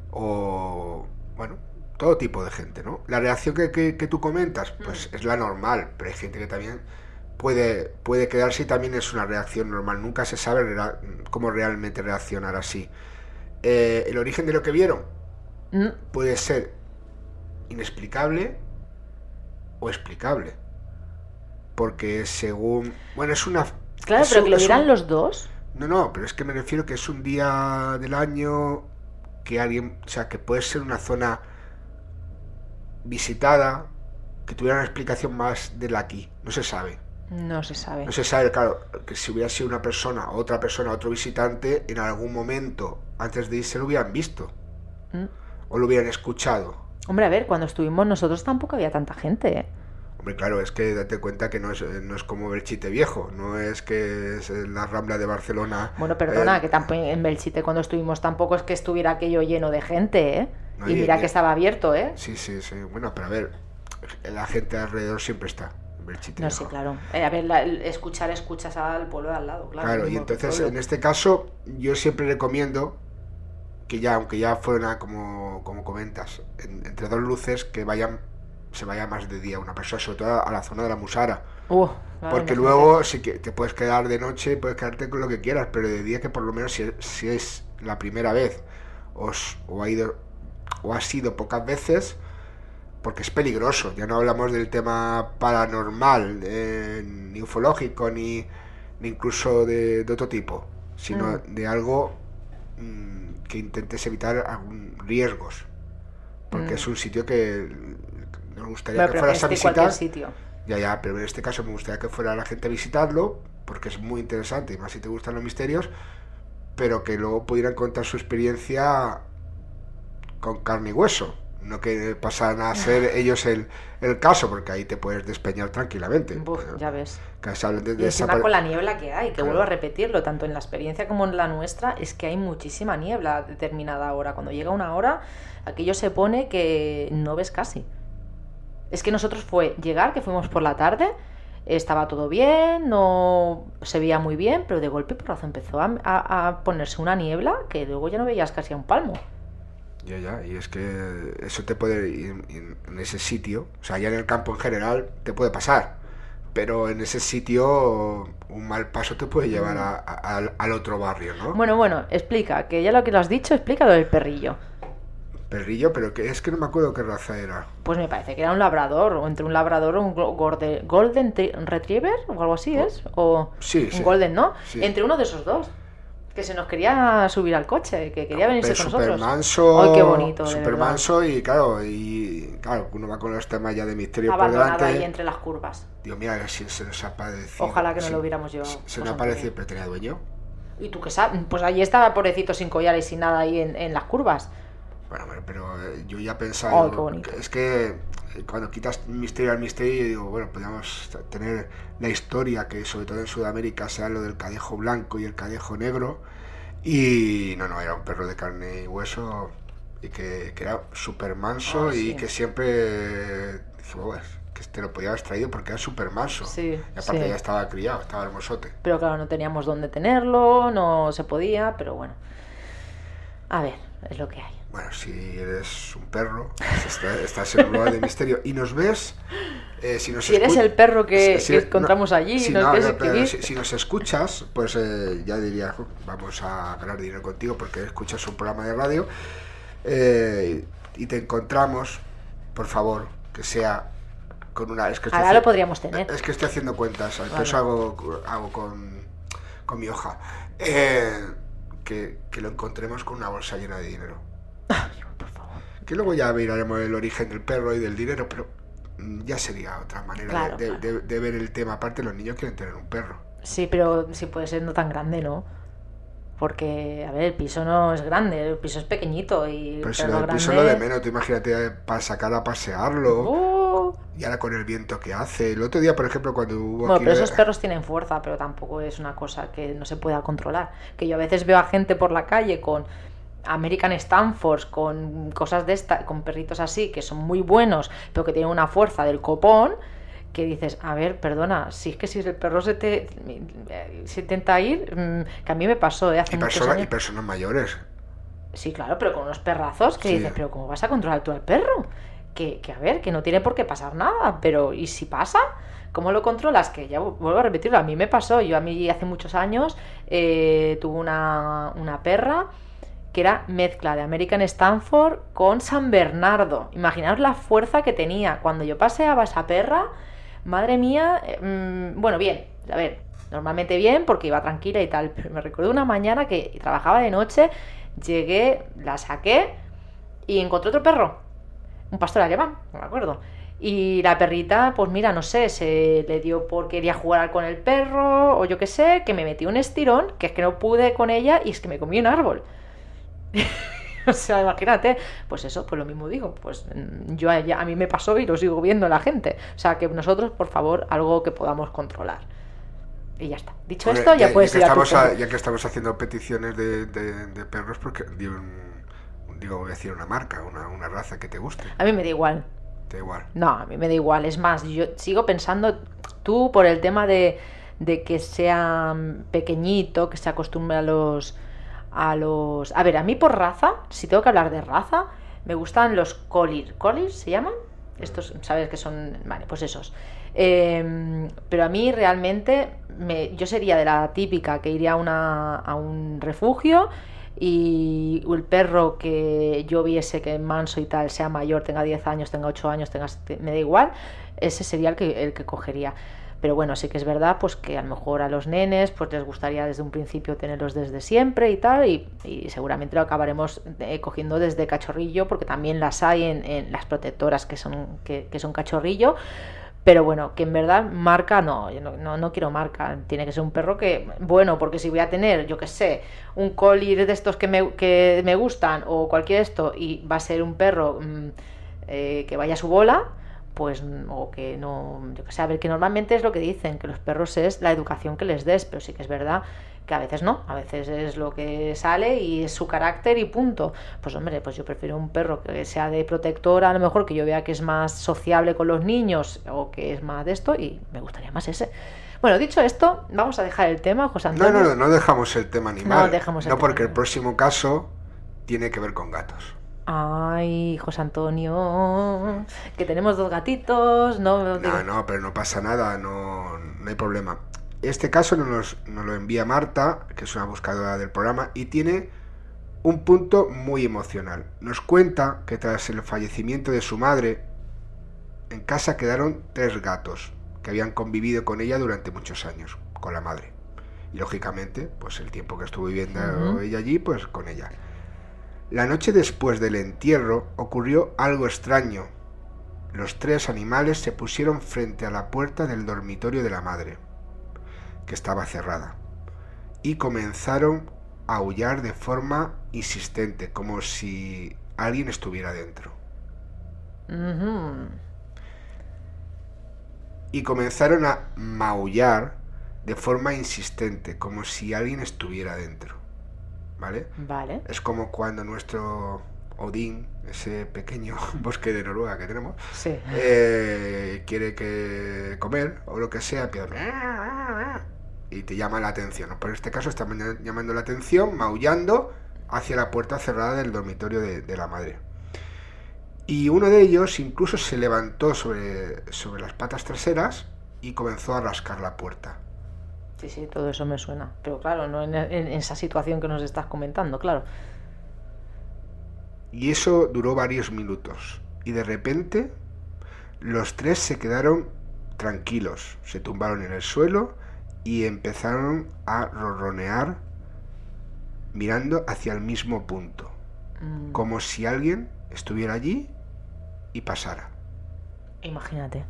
o, bueno, todo tipo de gente, ¿no? La reacción que tú comentas, pues es la normal, pero hay gente que también puede quedarse y también es una reacción normal. Nunca se sabe cómo realmente reaccionar así. El origen de lo que vieron puede ser inexplicable o explicable, porque según, bueno, es una, claro, pero que lo vieran los dos. No, pero es que me refiero que es un día del año que alguien, o sea, que puede ser una zona visitada, que tuviera una explicación más de la aquí, no se sabe. No se sabe. No se sabe, claro, que si hubiera sido una persona, otra persona, otro visitante, en algún momento antes de irse lo hubieran visto o lo hubieran escuchado. Hombre, a ver, cuando estuvimos nosotros tampoco había tanta gente, ¿eh? Hombre, claro, es que date cuenta que no es como Belchite Viejo, no es que es la Rambla de Barcelona. Bueno, perdona, que tampoco en Belchite cuando estuvimos tampoco es que estuviera aquello lleno de gente, ¿eh? No, y mira que estaba abierto, ¿eh? Sí. Bueno, pero a ver, la gente alrededor siempre está. Belchite no, Viejo. Sí, claro. A ver, escuchas al pueblo de al lado, claro. Claro, y entonces en este caso yo siempre recomiendo que ya, aunque ya fuera como comentas, entre dos luces, que se vaya más de día una persona, sobre todo a la zona de la Musara. Claro, porque luego sí que te puedes quedar de noche, puedes quedarte con lo que quieras, pero de día, que por lo menos si es la primera vez o ha sido pocas veces, porque es peligroso. Ya no hablamos del tema paranormal, ni ufológico, ni incluso de otro tipo, sino de algo que intentes evitar algún riesgos, porque es un sitio que nos gustaría que fueras a visitar. Sitio. Ya, pero en este caso me gustaría que fuera la gente a visitarlo, porque es muy interesante, y más si te gustan los misterios, pero que luego pudieran contar su experiencia con carne y hueso, no que pasaran a ser ellos el caso, porque ahí te puedes despeñar tranquilamente. Ya ves. Y encima con la niebla que hay, que vuelvo a repetirlo, tanto en la experiencia como en la nuestra, es que hay muchísima niebla a determinada hora. Cuando llega una hora, aquello se pone que no ves casi. Es que nosotros fue llegar, que fuimos por la tarde, estaba todo bien, no se veía muy bien, pero de golpe porrazo empezó a ponerse una niebla que luego ya no veías casi a un palmo. Ya, y es que eso te puede ir en ese sitio, o sea, ya en el campo en general te puede pasar, pero en ese sitio un mal paso te puede llevar al otro barrio, ¿no? Bueno, explica, que ya lo que lo has dicho, explica lo del perrillo. Perrillo, pero es que no me acuerdo qué raza era. Pues me parece que era un labrador, o entre un labrador o un golden retriever, o algo así es, o sí, un golden, ¿no? Sí. Entre uno de esos dos, que se nos quería subir al coche, que quería venirse con nosotros. Súper manso, ¡ay, qué bonito! Súper manso y claro, uno va con los temas ya de misterio por Abandonado delante. ahí entre las curvas. Dios, mira, si se nos ha parecido. Ojalá que no lo hubiéramos llevado. Se nos ha parecido, pero tenía dueño. ¿Y tú qué sabes? Pues allí estaba pobrecito sin collar y sin nada ahí en las curvas. Bueno, pero yo ya pensaba, ¡ay, qué bonito! es que cuando quitas misterio al misterio, yo digo, bueno, podríamos tener la historia que sobre todo en Sudamérica sea lo del cadejo blanco y el cadejo negro. Y no, era un perro de carne y hueso y que era súper manso y sí. que siempre dijimos, que te lo podía haber traído porque era súper manso. Sí, y aparte sí. ya estaba criado, estaba hermosote. Pero claro, no teníamos dónde tenerlo, no se podía, pero bueno. A ver, es lo que hay. Bueno, si eres un perro, estás en un lugar de misterio y nos ves, si eres el perro que encontramos allí, si nos escuchas, pues ya diría, vamos a ganar dinero contigo porque escuchas un programa de radio y te encontramos, por favor, que sea con una... Ahora lo podríamos tener. Es que estoy haciendo cuentas, vale. Entonces hago con mi hoja. Que lo encontremos con una bolsa llena de dinero. Por favor. Que luego ya miraremos el origen del perro y del dinero, pero ya sería otra manera claro. De ver el tema. Aparte, los niños quieren tener un perro. Sí, pero si puede ser no tan grande, ¿no? Porque, a ver, el piso no es grande, el piso es pequeñito y pero si el piso es lo de menos, tú imagínate para sacar a pasearlo. Y ahora con el viento que hace. El otro día, por ejemplo, cuando hubo... Bueno, pero esos perros tienen fuerza, pero tampoco es una cosa que no se pueda controlar. Que yo a veces veo a gente por la calle con American Stanfords, con cosas de esta, con perritos así, que son muy buenos, pero que tienen una fuerza del copón, que dices, a ver, perdona, si el perro se intenta ir, que a mí me pasó hace muchos años. Y personas mayores. Sí, claro, pero con unos perrazos que dices, pero ¿cómo vas a controlar tú al perro? Que a ver, que no tiene por qué pasar nada, pero ¿y si pasa? ¿Cómo lo controlas? Que ya vuelvo a repetirlo, a mí me pasó, a mí hace muchos años tuve una perra que era mezcla de American Stanford con San Bernardo. Imaginaos la fuerza que tenía. Cuando yo paseaba a esa perra, madre mía, bueno, bien, a ver, normalmente bien porque iba tranquila y tal, pero me recuerdo una mañana que trabajaba de noche, llegué, la saqué y encontré otro perro, un pastor alemán, no me acuerdo. Y la perrita, pues mira, no sé, se le dio por quería jugar con el perro o yo qué sé, que me metí un estirón, que es que no pude con ella y es que me comí un árbol. O sea, imagínate, pues eso, pues lo mismo digo, pues a mí me pasó y lo sigo viendo la gente. O sea, que nosotros, por favor, algo que podamos controlar. Y ya está. Dicho esto, ya puedes ir a tu perro. Ya que estamos haciendo peticiones de perros, porque voy a decir una marca, una raza que te guste. A mí me da igual. ¿Te da igual? No, a mí me da igual. Es más, yo sigo pensando, tú por el tema de que sea pequeñito, que se acostumbre a los... A ver, a mí por raza, si tengo que hablar de raza, me gustan los collies. ¿Collies se llaman? Estos, ¿sabes que son? Vale, pues esos. Pero a mí realmente, yo sería de la típica que iría a un refugio y el perro que yo viese que es manso y tal, sea mayor, tenga 10 años, tenga 8 años, me da igual, ese sería el que cogería. Pero bueno, sí que es verdad pues que a lo mejor a los nenes pues les gustaría desde un principio tenerlos desde siempre y tal, y seguramente lo acabaremos cogiendo desde cachorrillo, porque también las hay en las protectoras que son cachorrillo. Pero bueno, que en verdad marca yo no quiero marca, tiene que ser un perro que, bueno, porque si voy a tener, yo qué sé, un collie de estos que me gustan o cualquier esto, y va a ser un perro que vaya a su bola, pues, o que no, yo qué sé, a ver, que normalmente es lo que dicen, que los perros es la educación que les des, pero sí que es verdad que a veces no, a veces es lo que sale y es su carácter y punto. Pues hombre, pues yo prefiero un perro que sea de protectora, a lo mejor que yo vea que es más sociable con los niños o que es más de esto, y me gustaría más ese. Bueno, dicho esto, vamos a dejar el tema, José Antonio. No dejamos el tema animal. No dejamos el tema porque animal. El próximo caso tiene que ver con gatos. Ay, José Antonio, que tenemos 2 gatitos, no... No, pero no pasa nada, no hay problema. Este caso nos lo envía Marta, que es una buscadora del programa, y tiene un punto muy emocional. Nos cuenta que tras el fallecimiento de su madre, en casa quedaron 3 gatos que habían convivido con ella durante muchos años, con la madre. Y lógicamente, pues el tiempo que estuvo viviendo ella allí, pues con ella. La noche después del entierro ocurrió algo extraño. Los 3 animales se pusieron frente a la puerta del dormitorio de la madre, que estaba cerrada, y comenzaron a aullar de forma insistente, como si alguien estuviera dentro. Y comenzaron a maullar de forma insistente, como si alguien estuviera dentro. ¿Vale? Vale. Es como cuando nuestro Odín, ese pequeño bosque de Noruega que tenemos, sí. Quiere comer o lo que sea, empieza y te llama la atención, ¿no? Por este caso está llamando la atención, maullando hacia la puerta cerrada del dormitorio de la madre. Y uno de ellos incluso se levantó sobre las patas traseras y comenzó a rascar la puerta. Sí, todo eso me suena. Pero claro, no en esa situación que nos estás comentando, claro. Y eso duró varios minutos. Y de repente, los 3 se quedaron tranquilos. Se tumbaron en el suelo y empezaron a ronronear mirando hacia el mismo punto. Como si alguien estuviera allí y pasara. Imagínate.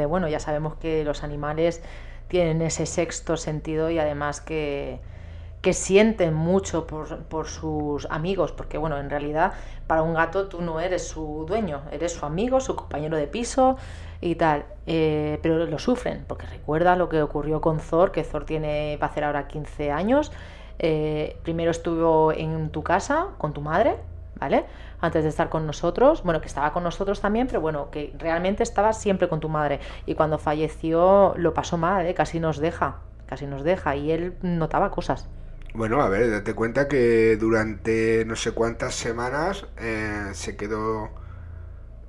Bueno, ya sabemos que los animales tienen ese sexto sentido y además que sienten mucho por sus amigos, porque bueno, en realidad para un gato tú no eres su dueño, eres su amigo, su compañero de piso y tal, pero lo sufren, porque recuerda lo que ocurrió con Thor, que Thor va a hacer ahora 15 años, primero estuvo en tu casa con tu madre, ¿vale? Antes de estar con nosotros, bueno, que estaba con nosotros también, pero bueno, que realmente estaba siempre con tu madre. Y cuando falleció lo pasó mal, casi nos deja, y él notaba cosas. Bueno, a ver, date cuenta que durante no sé cuántas semanas se quedó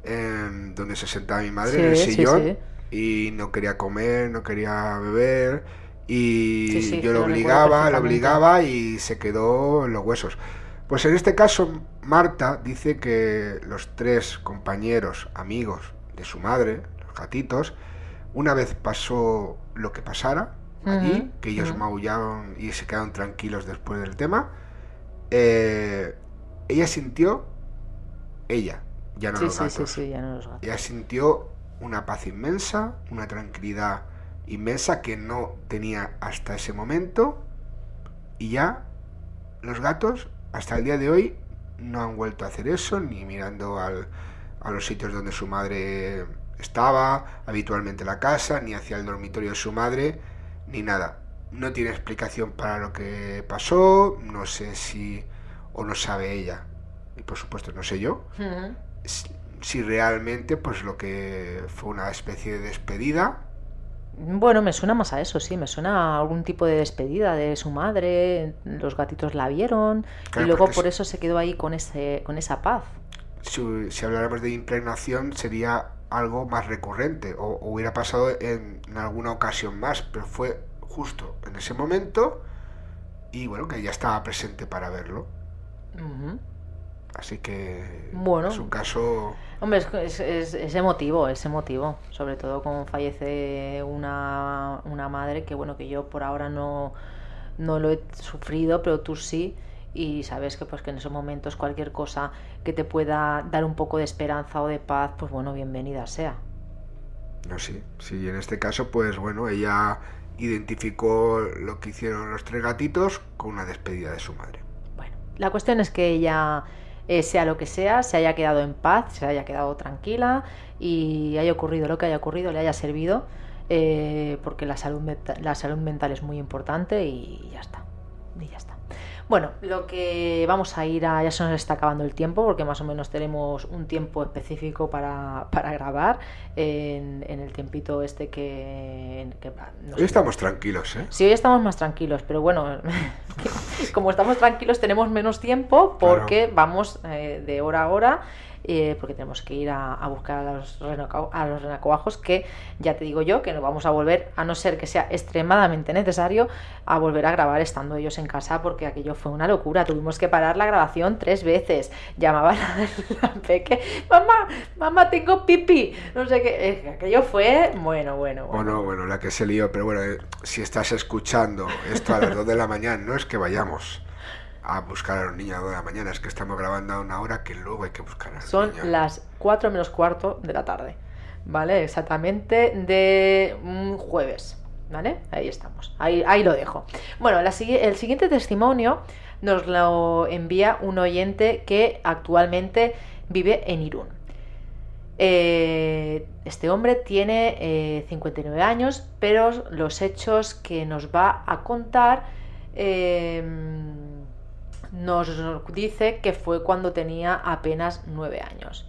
donde se sentaba mi madre, en el sillón, y no quería comer, no quería beber, y yo lo obligaba y se quedó en los huesos. Pues en este caso, Marta dice que los 3 compañeros, amigos de su madre, los gatitos, una vez pasó lo que pasara allí, que ellos maullaron y se quedaron tranquilos después del tema, ella sintió, ya no los gatos, ella sintió una paz inmensa, una tranquilidad inmensa que no tenía hasta ese momento, y ya los gatos hasta el día de hoy no han vuelto a hacer eso, ni mirando a los sitios donde su madre estaba habitualmente en la casa, ni hacia el dormitorio de su madre, ni nada. No tiene explicación para lo que pasó, no sé si o no sabe ella, y por supuesto no sé yo, si realmente pues lo que fue una especie de despedida. Bueno, me suena más a eso, sí, me suena a algún tipo de despedida de su madre, los gatitos la vieron, claro, y luego por eso se quedó ahí con esa paz. Si habláramos de impregnación sería algo más recurrente, o hubiera pasado en alguna ocasión más, pero fue justo en ese momento, y bueno, que ella estaba presente para verlo. Así que bueno, es un caso... Hombre, es emotivo, sobre todo como fallece una madre, que bueno, que yo por ahora no lo he sufrido, pero tú sí, y sabes que pues que en esos momentos cualquier cosa que te pueda dar un poco de esperanza o de paz, pues bueno, bienvenida sea. No, sí, en este caso pues bueno, ella identificó lo que hicieron los 3 gatitos con una despedida de su madre. Bueno, la cuestión es que ella... sea lo que sea, se haya quedado en paz, se haya quedado tranquila y haya ocurrido lo que haya ocurrido, le haya servido, porque la salud mental es muy importante y ya está. Bueno, lo que vamos a ir a... Ya se nos está acabando el tiempo porque más o menos tenemos un tiempo específico para grabar en el tiempito este que no Hoy sé. estamos tranquilos, ¿eh? Sí, hoy estamos más tranquilos, pero bueno, como estamos tranquilos tenemos menos tiempo porque vamos de hora a hora. Porque tenemos que ir a buscar a los renacuajos, que ya te digo yo que no vamos a volver, a no ser que sea extremadamente necesario, a volver a grabar estando ellos en casa, porque aquello fue una locura. Tuvimos que parar la grabación 3 veces. Llamaba la peque, mamá, tengo pipí, no sé qué. Aquello fue bueno. Bueno, la que se lió, pero bueno, si estás escuchando esto a las 2 de la mañana, no es que vayamos a buscar a los niños a las 2 de la mañana, es que estamos grabando a una hora que luego hay que buscar a los niños. Son las 4 menos cuarto de la tarde, ¿vale? Exactamente de un jueves, ¿vale? Ahí estamos, ahí lo dejo. Bueno, el siguiente testimonio nos lo envía un oyente que actualmente vive en Irún. Este hombre tiene 59 años, pero los hechos que nos va a contar nos dice que fue cuando tenía apenas 9 años.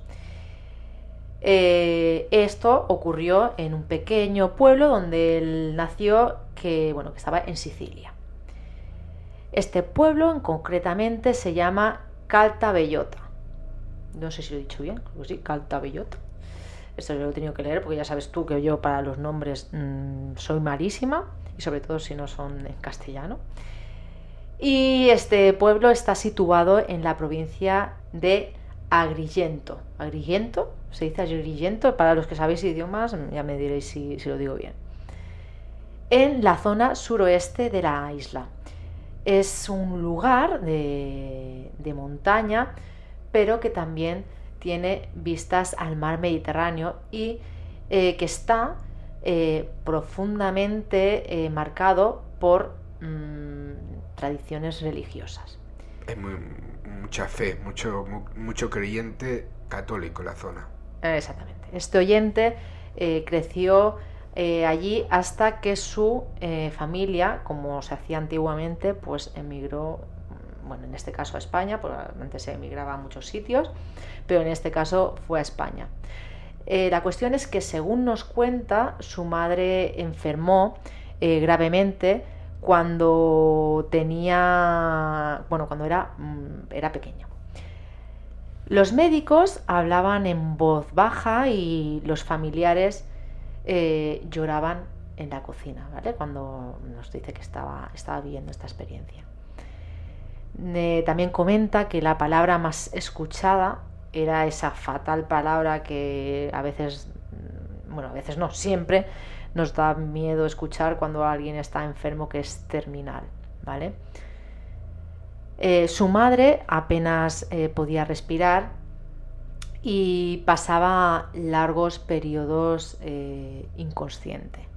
Esto ocurrió en un pequeño pueblo donde él nació, que estaba en Sicilia. Este pueblo concretamente se llama Caltabellota. No sé si lo he dicho bien, creo que sí, Caltabellota. Esto lo he tenido que leer porque ya sabes tú que yo para los nombres soy malísima, y sobre todo si no son en castellano. Y este pueblo está situado en la provincia de Agrigento. ¿Agrigento? ¿Se dice Agrigento? Para los que sabéis idiomas, ya me diréis si lo digo bien. En la zona suroeste de la isla. Es un lugar de montaña, pero que también tiene vistas al mar Mediterráneo y que está profundamente marcado por tradiciones religiosas. Hay mucha fe, mucho creyente católico en la zona. Exactamente. Este oyente creció allí hasta que su familia, como se hacía antiguamente, pues emigró, en este caso a España, pues antes se emigraba a muchos sitios, pero en este caso fue a España. La cuestión es que, según nos cuenta, su madre enfermó gravemente cuando era pequeño. Los médicos hablaban en voz baja y los familiares lloraban en la cocina, ¿vale? Cuando nos dice que estaba viviendo esta experiencia. También comenta que la palabra más escuchada era esa fatal palabra que a veces no, siempre nos da miedo escuchar cuando alguien está enfermo, que es terminal, ¿vale? Su madre apenas podía respirar y pasaba largos periodos inconsciente.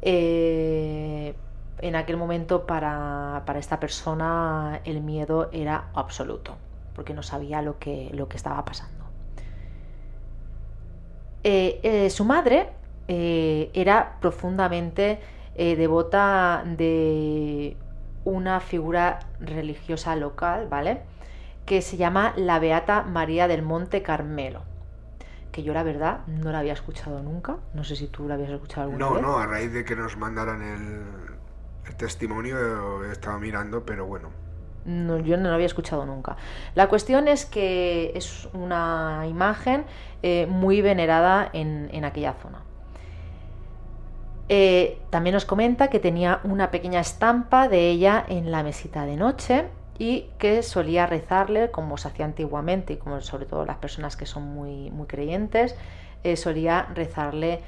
En aquel momento para esta persona el miedo era absoluto, porque no sabía lo que estaba pasando. Su madre era profundamente devota de una figura religiosa local, ¿vale? Que se llama la Beata María del Monte Carmelo, que yo la verdad no la había escuchado nunca. No sé si tú la habías escuchado alguna vez. No, a raíz de que nos mandaran el testimonio he estado mirando, pero bueno. No, yo no la había escuchado nunca. La cuestión es que es una imagen muy venerada en aquella zona. También nos comenta que tenía una pequeña estampa de ella en la mesita de noche y que solía rezarle, como se hacía antiguamente y como sobre todo las personas que son muy, muy creyentes, solía rezarle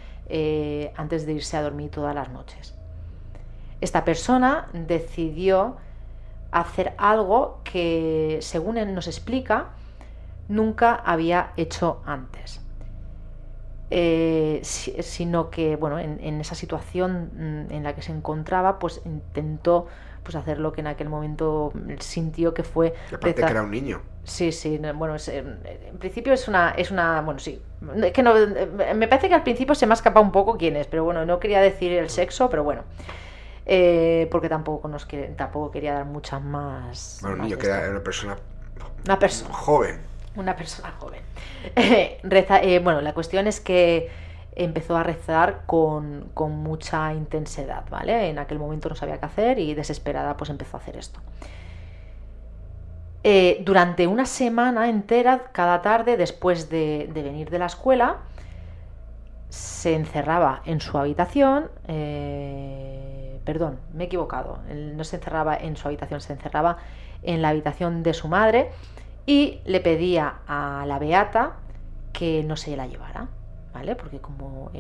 antes de irse a dormir todas las noches. Esta persona decidió hacer algo que, según él nos explica, nunca había hecho antes. Sino que en esa situación en la que se encontraba, pues intentó hacer lo que en aquel momento sintió que fue. Aparte que era un niño. Sí, en principio es una sí, es que no, me parece que al principio se me ha escapado un poco quién es, pero no quería decir el sexo, pero bueno. porque tampoco quería dar muchas más. Bueno, un más niño de que esto. era una persona Una persona. joven. Una persona joven. Bueno, la cuestión es que empezó a rezar con mucha intensidad, ¿vale? En aquel momento no sabía qué hacer y desesperada pues empezó a hacer esto. Durante una semana entera, cada tarde, después de venir de la escuela, se encerraba en su habitación. Perdón, me he equivocado. No se encerraba en su habitación, se encerraba en la habitación de su madre y le pedía a la beata que no se la llevara, ¿vale? Porque como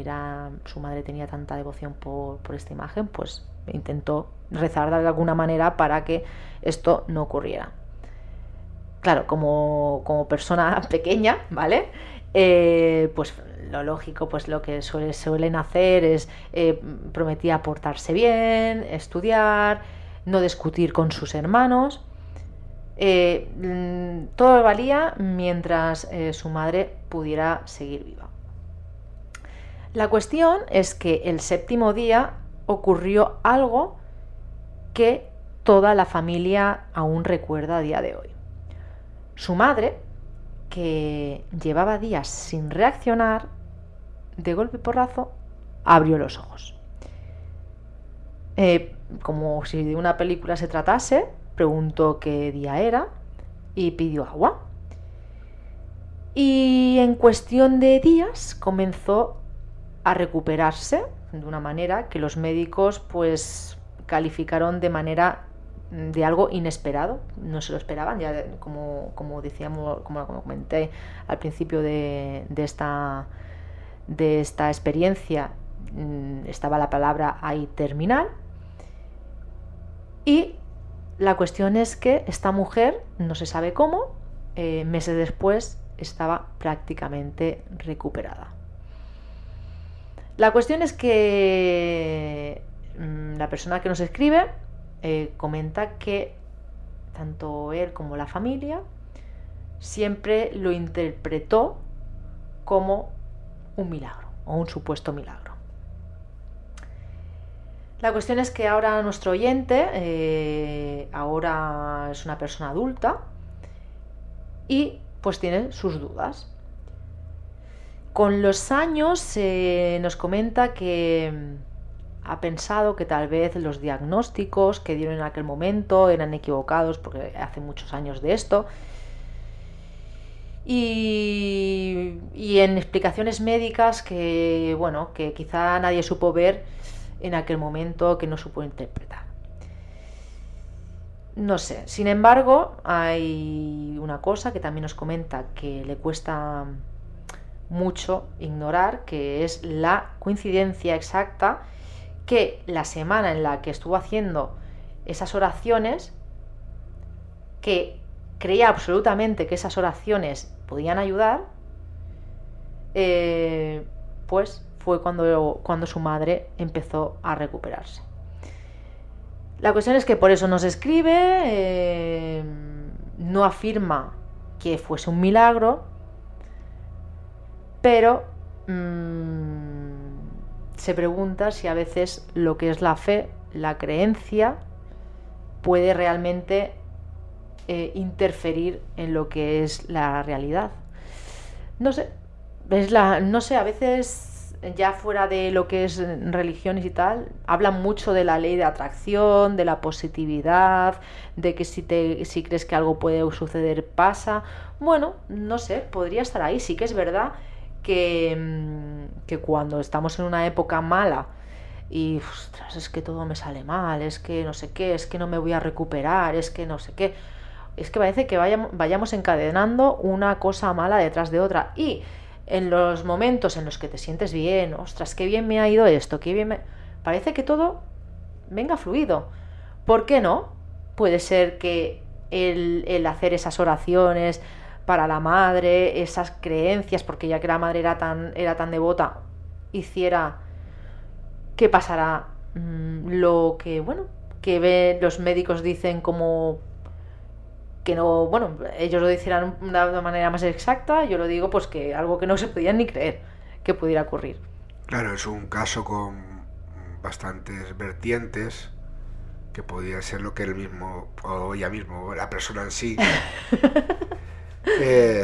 su madre tenía tanta devoción por esta imagen, pues intentó rezar de alguna manera para que esto no ocurriera. Claro, como persona pequeña, ¿vale? Pues lo lógico, pues lo que suelen hacer es prometía portarse bien, estudiar, no discutir con sus hermanos. Todo valía mientras su madre pudiera seguir viva. La cuestión es que el 7º día ocurrió algo que toda la familia aún recuerda a día de hoy. Su madre, que llevaba días sin reaccionar, de golpe y porrazo abrió los ojos. Como si de una película se tratase, preguntó qué día era y pidió agua. Y en cuestión de días comenzó a recuperarse de una manera que los médicos pues calificaron de algo inesperado. No se lo esperaban, ya como decíamos, como comenté al principio de esta experiencia, estaba la palabra ahí terminal. Y la cuestión es que esta mujer, no se sabe cómo, meses después estaba prácticamente recuperada. La cuestión es que la persona que nos escribe comenta que tanto él como la familia siempre lo interpretó como un milagro o un supuesto milagro. La cuestión es que ahora nuestro oyente ahora es una persona adulta y pues tiene sus dudas. Con los años nos comenta que ha pensado que tal vez los diagnósticos que dieron en aquel momento eran equivocados porque hace muchos años de esto. Y en explicaciones médicas que quizá nadie supo ver en aquel momento, que no supo interpretar. No sé, sin embargo, hay una cosa que también nos comenta que le cuesta mucho ignorar, que es la coincidencia exacta que la semana en la que estuvo haciendo esas oraciones, que creía absolutamente que esas oraciones podían ayudar, pues fue cuando su madre empezó a recuperarse. La cuestión es que por eso nos escribe, no afirma que fuese un milagro, pero se pregunta si a veces lo que es la fe, la creencia, puede realmente interferir en lo que es la realidad. No sé, a veces ya fuera de lo que es religiones y tal, hablan mucho de la ley de atracción, de la positividad, de que si crees que algo puede suceder, pasa. Bueno, no sé, podría estar ahí. Sí que es verdad que cuando estamos en una época mala y ostras, es que todo me sale mal, es que no sé qué, es que no me voy a recuperar, es que no sé qué, es que parece que vayamos encadenando una cosa mala detrás de otra. Y en los momentos en los que te sientes bien, ostras, qué bien me ha ido esto, qué bien parece que todo venga fluido. ¿Por qué no? Puede ser que el hacer esas oraciones para la madre, esas creencias, porque ya que la madre era tan devota, hiciera que pasara lo que, que los médicos dicen como que no, ellos lo hicieran de una manera más exacta, yo lo digo pues que algo que no se podían ni creer que pudiera ocurrir. Claro, es un caso con bastantes vertientes, que podría ser lo que él mismo, o ella mismo, la persona en sí,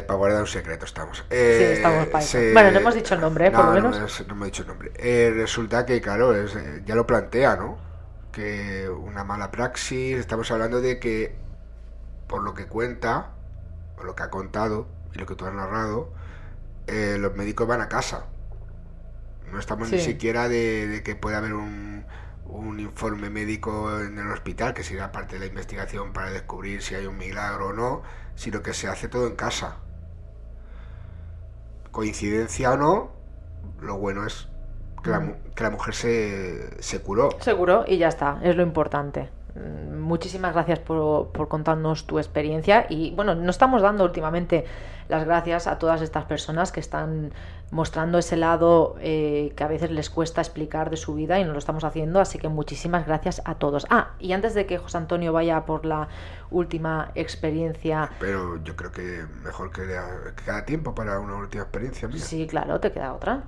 para guardar un secreto estamos. Sí, estamos para eso. Bueno, no hemos dicho el nombre, por lo menos. No me he dicho el nombre. Resulta que, claro, ya lo plantea, ¿no? Que una mala praxis, estamos hablando de que, por lo que cuenta, o lo que ha contado, y lo que tú has narrado, los médicos van a casa. No estamos ni siquiera de que pueda haber un informe médico en el hospital, que sería parte de la investigación para descubrir si hay un milagro o no, sino que se hace todo en casa. Coincidencia o no, lo bueno es que la mujer se curó. Se curó y ya está, es lo importante. Muchísimas gracias por contarnos tu experiencia y bueno, nos estamos dando últimamente las gracias a todas estas personas que están mostrando ese lado que a veces les cuesta explicar de su vida y nos lo estamos haciendo, así que muchísimas gracias a todos. Y antes de que José Antonio vaya por la última experiencia... Pero yo creo que mejor que queda tiempo para una última experiencia mía. Sí, claro, te queda otra.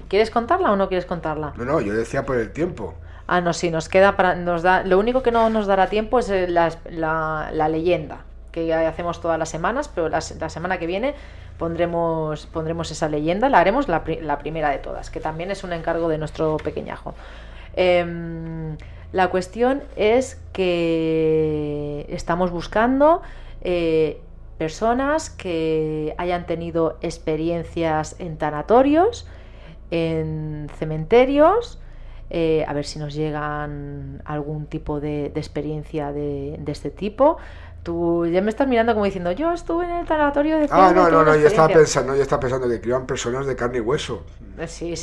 ¿Quieres contarla o no quieres contarla? No, yo decía por el tiempo. No, sí, lo único que no nos dará tiempo es la leyenda, que hacemos todas las semanas, pero la semana que viene pondremos esa leyenda, la haremos la primera de todas, que también es un encargo de nuestro pequeñajo. La cuestión es que estamos buscando personas que hayan tenido experiencias en tanatorios, en cementerios, a ver si nos llegan algún tipo de experiencia de este tipo. Tú ya me estás mirando como diciendo, yo estuve en el tanatorio de No, yo estaba pensando que criaban personas de carne y hueso. Sí.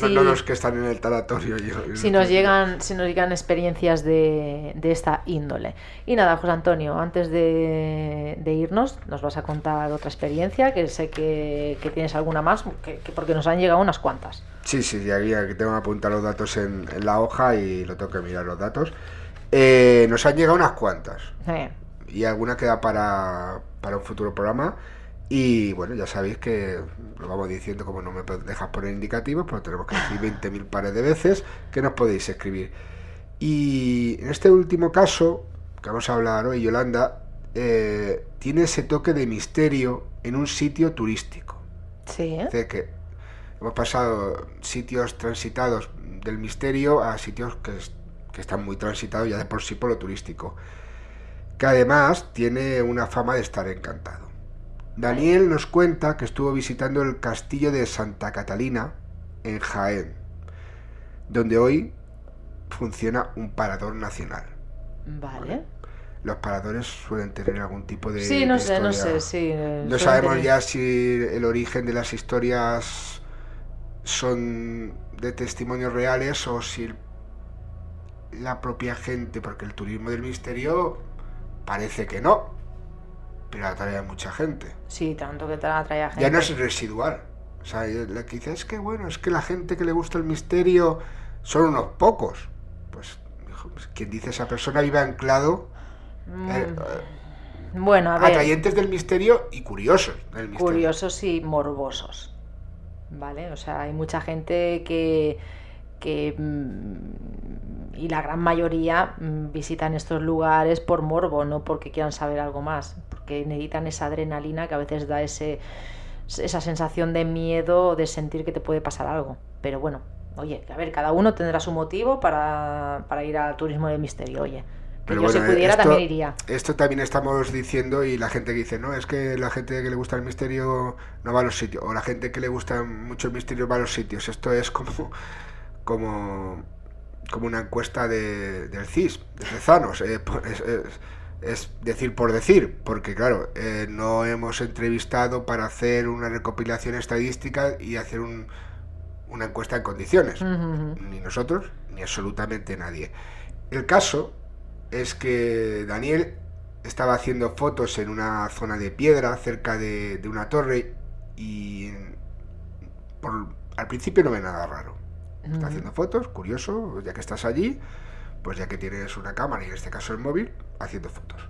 No los que están en el tanatorio. Si nos llegan experiencias de esta índole. Y nada, José Antonio, antes de irnos, nos vas a contar otra experiencia, que sé que tienes alguna más, porque nos han llegado unas cuantas. Sí, aquí tengo que apuntar los datos en la hoja y lo tengo que mirar los datos. Nos han llegado unas cuantas. Y alguna queda para un futuro programa. Y bueno, ya sabéis que lo vamos diciendo, como no me dejas poner indicativos, pues tenemos que decir 20.000 pares de veces que nos podéis escribir. Y en este último caso, que vamos a hablar hoy, Yolanda, tiene ese toque de misterio en un sitio turístico. Sí. Es decir, que hemos pasado sitios transitados del misterio a sitios que están muy transitados ya de por sí por lo turístico, que además tiene una fama de estar encantado. Daniel nos cuenta que estuvo visitando el castillo de Santa Catalina en Jaén, donde hoy funciona un parador nacional. Vale. Los paradores suelen tener algún tipo de no historia. sé, sí. No sabemos ya si el origen de las historias son de testimonios reales o si la propia gente, porque el turismo del misterio parece que no, pero atrae a mucha gente. Sí, tanto que atrae a gente. Ya no es residual. O sea, la que dice, es que la gente que le gusta el misterio son unos pocos. Pues, quien dice esa persona vive anclado. Bueno, a ver. Atrayentes del misterio y curiosos del misterio. Curiosos y morbosos. ¿Vale? O sea, hay mucha gente que y la gran mayoría visitan estos lugares por morbo, no porque quieran saber algo más, porque necesitan esa adrenalina que a veces da esa sensación de miedo, de sentir que te puede pasar algo. Pero bueno, oye, a ver, cada uno tendrá su motivo para ir al turismo del misterio, oye. Que yo, si pudiera, también iría. Esto también estamos diciendo, y la gente que dice, no, es que la gente que le gusta el misterio no va a los sitios, o la gente que le gusta mucho el misterio va a los sitios. Esto es como una encuesta del CIS, de Tezanos, es decir por decir, porque claro, no hemos entrevistado para hacer una recopilación estadística y hacer una encuesta en condiciones, ni nosotros, ni absolutamente nadie. El caso es que Daniel estaba haciendo fotos en una zona de piedra cerca de una torre y al principio no ve nada raro. Está haciendo fotos, curioso, ya que estás allí, pues ya que tienes una cámara y en este caso el móvil, haciendo fotos.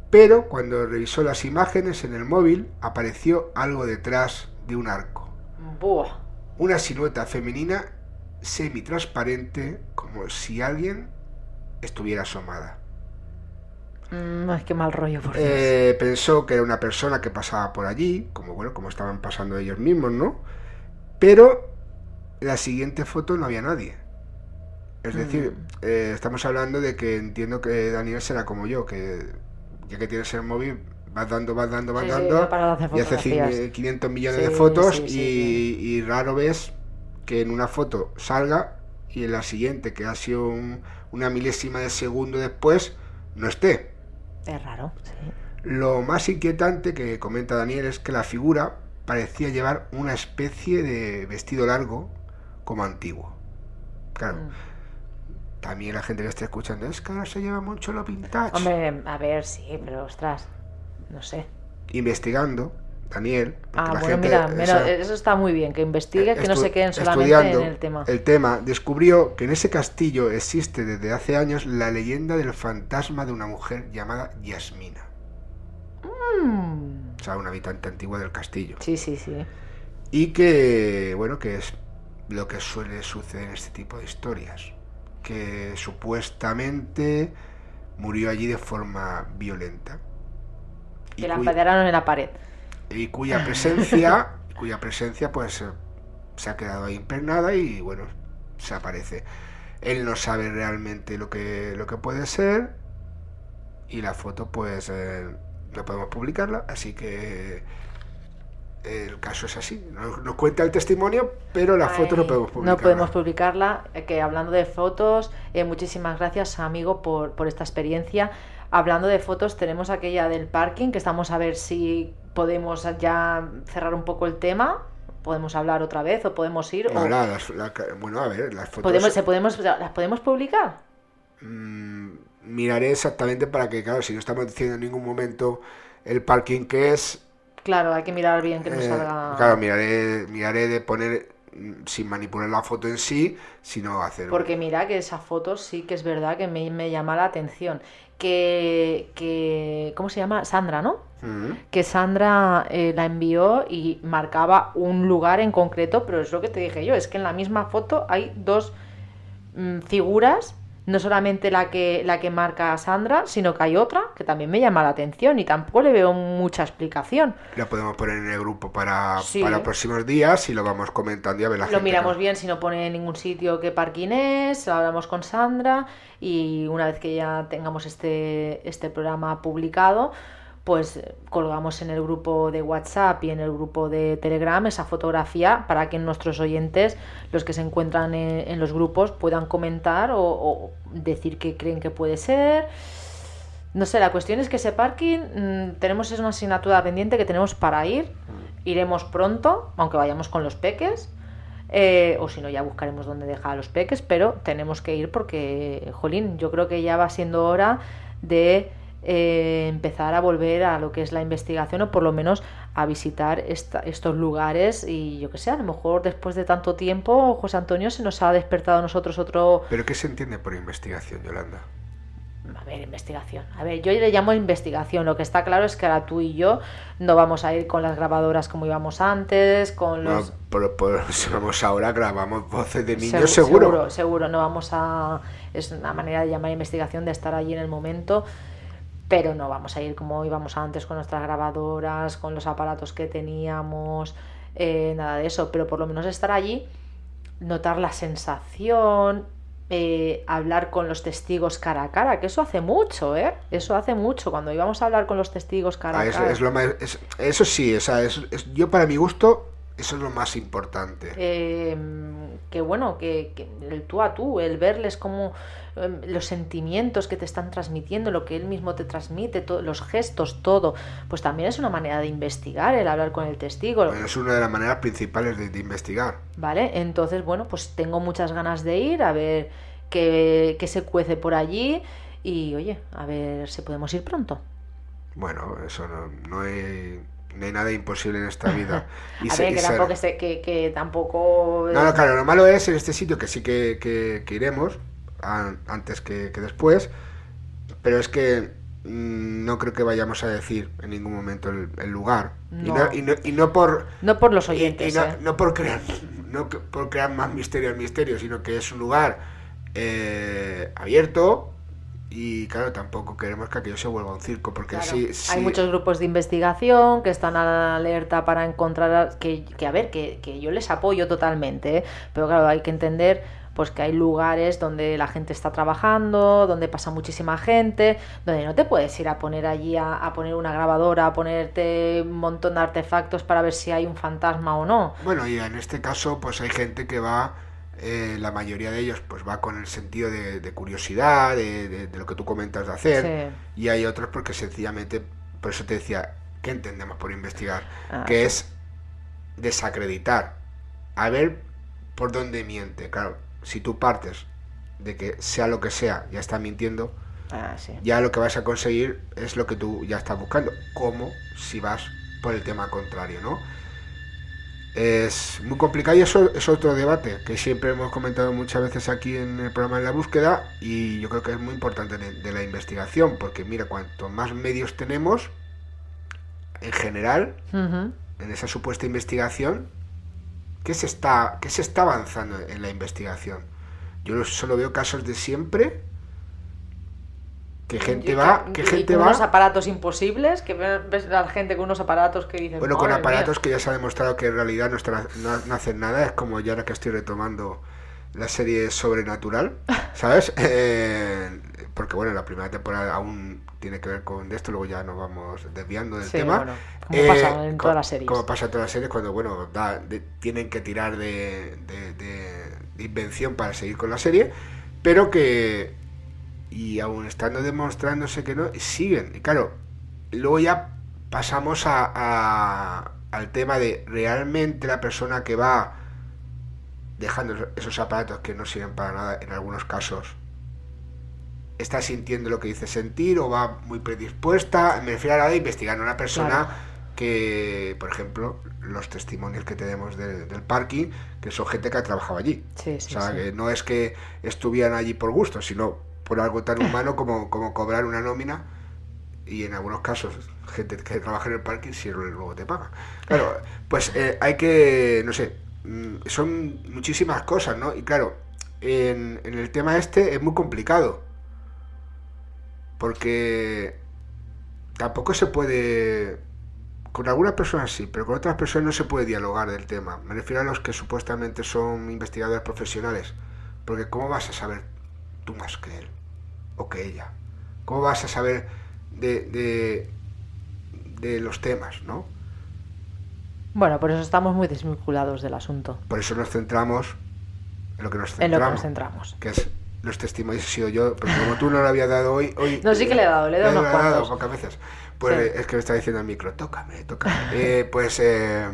Pero cuando revisó las imágenes en el móvil, apareció algo detrás de un arco. ¡Buah! Una silueta femenina semitransparente, como si alguien estuviera asomada. Ay, qué mal rollo, por Dios. Pensó que era una persona que pasaba por allí, como estaban pasando ellos mismos, ¿no? Pero la siguiente foto no había nadie. Es decir, estamos hablando de que entiendo que Daniel será como yo, que ya que tienes el móvil, vas dando, y hace 500 millones de fotos y raro ves que en una foto salga y en la siguiente, que ha sido una milésima de segundo después, no esté. Es raro, sí. Lo más inquietante que comenta Daniel es que la figura parecía llevar una especie de vestido largo como antiguo. Claro, también la gente que está escuchando es que ahora se lleva mucho lo vintage. Hombre, a ver, sí, pero ostras, no sé. Investigando, Daniel, bueno, gente, mira, eso está muy bien, que investigue, que no se queden solamente en el tema. El tema descubrió que en ese castillo existe desde hace años la leyenda del fantasma de una mujer llamada Yasmina. O sea, una habitante antigua del castillo. Sí. Y que, bueno, que es lo que suele suceder en este tipo de historias. Que supuestamente murió allí de forma violenta. Que la apedrearon en la pared. Y cuya presencia pues se ha quedado ahí impregnada y bueno, se aparece. Él no sabe realmente lo que puede ser y la foto pues no podemos publicarla, así que el caso es así. Nos cuenta el testimonio, pero la foto no podemos publicarla. No podemos publicarla, que hablando de fotos, muchísimas gracias, amigo, por esta experiencia. Hablando de fotos, tenemos aquella del parking, que estamos a ver si podemos ya cerrar un poco el tema. ¿Podemos hablar otra vez o podemos ir? No, bueno, a ver, las fotos... ¿Las podemos publicar? Miraré exactamente para que, claro, si no estamos diciendo en ningún momento el parking que es... Claro, hay que mirar bien que no salga... Claro, miraré de poner, sin manipular la foto en sí, sino hacer... Porque mira que esa foto sí que es verdad que me llama la atención. Que ¿cómo se llama? Sandra, ¿no? Que Sandra la envió y marcaba un lugar en concreto, pero es lo que te dije yo, es que en la misma foto hay dos figuras, no solamente la que marca a Sandra, sino que hay otra que también me llama la atención y tampoco le veo mucha explicación. La podemos poner en el grupo para próximos días y lo vamos comentando y a ver la gente. Lo miramos bien, si no pone en ningún sitio qué parking es, lo hablamos con Sandra y una vez que ya tengamos este programa publicado, pues colgamos en el grupo de WhatsApp y en el grupo de Telegram esa fotografía para que nuestros oyentes, los que se encuentran en los grupos, puedan comentar o decir qué creen que puede ser. No sé, la cuestión es que ese parking es una asignatura pendiente que tenemos para ir. Iremos pronto, aunque vayamos con los peques. O si no, ya buscaremos dónde dejar a los peques, pero tenemos que ir porque, jolín, yo creo que ya va siendo hora de empezar a volver a lo que es la investigación o por lo menos a visitar estos lugares y yo que sé, a lo mejor después de tanto tiempo, José Antonio, se nos ha despertado a nosotros otro... ¿Pero qué se entiende por investigación, Yolanda? A ver, investigación. A ver, yo le llamo investigación. Lo que está claro es que ahora tú y yo no vamos a ir con las grabadoras como íbamos antes, con los... No, si vamos ahora, grabamos voces de niños, seguro. Seguro, no vamos a... Es una manera de llamar investigación, de estar allí en el momento, pero no vamos a ir como íbamos antes con nuestras grabadoras, con los aparatos que teníamos, nada de eso. Pero por lo menos estar allí, notar la sensación... hablar con los testigos cara a cara, que eso hace mucho, eso hace mucho, cuando íbamos a hablar con los testigos cara a cara. Eso sí, o sea, yo para mi gusto, eso es lo más importante. Que bueno, que el tú a tú, el verles como los sentimientos que te están transmitiendo, lo que él mismo te transmite, los gestos, todo, pues también es una manera de investigar, el hablar con el testigo. Bueno, es una de las maneras principales de investigar. Vale, entonces, bueno, pues tengo muchas ganas de ir a ver qué se cuece por allí y, oye, a ver si podemos ir pronto. Bueno, eso no hay nada imposible en esta vida. Que tampoco... No, claro, lo malo es en este sitio que sí que iremos antes que después, pero es que no creo que vayamos a decir en ningún momento el lugar. No. Y no por... No por los oyentes. No por crear no por crear más misterio al misterio, sino que es un lugar abierto. Y claro, tampoco queremos que aquello se vuelva un circo, porque Claro. sí, Hay muchos grupos de investigación que están a la alerta para encontrar, que yo les apoyo totalmente, ¿eh? Pero claro, hay que entender pues que hay lugares donde la gente está trabajando, donde pasa muchísima gente, donde no te puedes ir a poner allí a poner una grabadora, a ponerte un montón de artefactos para ver si hay un fantasma o no. Bueno, y en este caso pues hay gente que va, la mayoría de ellos pues va con el sentido de curiosidad, de lo que tú comentas de hacer, Sí. y hay otros porque sencillamente, por eso te decía, ¿qué entendemos por investigar? Ah, Que sí. es desacreditar, a ver por dónde miente. Claro, si tú partes de que sea lo que sea, ya está mintiendo, Sí. ya lo que vas a conseguir es lo que tú ya estás buscando, como si vas por el tema contrario, ¿no? Es muy complicado y eso es otro debate que siempre hemos comentado muchas veces aquí en el programa En la Búsqueda, y yo creo que es muy importante de la investigación, porque mira, cuanto más medios tenemos, en general, Ujú. en esa supuesta investigación, ¿qué se está avanzando en la investigación? Yo solo veo casos de siempre, que gente va, Y con unos aparatos imposibles, que ves a la gente con unos aparatos que dicen, bueno, con "Madre aparatos mía". que ya se ha demostrado que en realidad no hacen nada. Es como yo ahora que estoy retomando la serie Sobrenatural, ¿sabes? Porque bueno, la primera temporada aún tiene que ver con esto, luego ya nos vamos desviando del Sí, tema. bueno, como pasa en todas las series. Como pasa en todas las series, cuando bueno, tienen que tirar de invención para seguir con la serie, pero que, y aún estando demostrándose que no, siguen. Y claro, luego ya pasamos al tema de realmente la persona que va dejando esos aparatos que no sirven para nada en algunos casos, está sintiendo lo que dice sentir o va muy predispuesta. Me refiero a la de investigar, no una persona, Claro. que, por ejemplo, los testimonios que tenemos del parking, que son gente que ha trabajado allí. Sí, sí, O sea, sí. que no es que estuvieran allí por gusto, sino por algo tan humano como cobrar una nómina. Y en algunos casos, gente que trabaja en el parking, si luego te paga. Claro, pues hay que, no sé, son muchísimas cosas, ¿no? Y claro, en el tema este es muy complicado, porque tampoco se puede, con algunas personas sí, pero con otras personas no se puede dialogar del tema. Me refiero a los que supuestamente son investigadores profesionales, porque ¿cómo vas a saber tú más que él o que ella? ¿Cómo vas a saber de los temas, ¿no? Bueno, por eso estamos muy desvinculados del asunto. Por eso nos centramos en lo que nos En lo que centramos, nos centramos. que es los testimonios. He sido yo, pero como tú no lo habías dado hoy No, sí que le he dado unos cuantos. pocas veces. Pues Sí. es que me está diciendo al micro, tócame. Pues ¿qué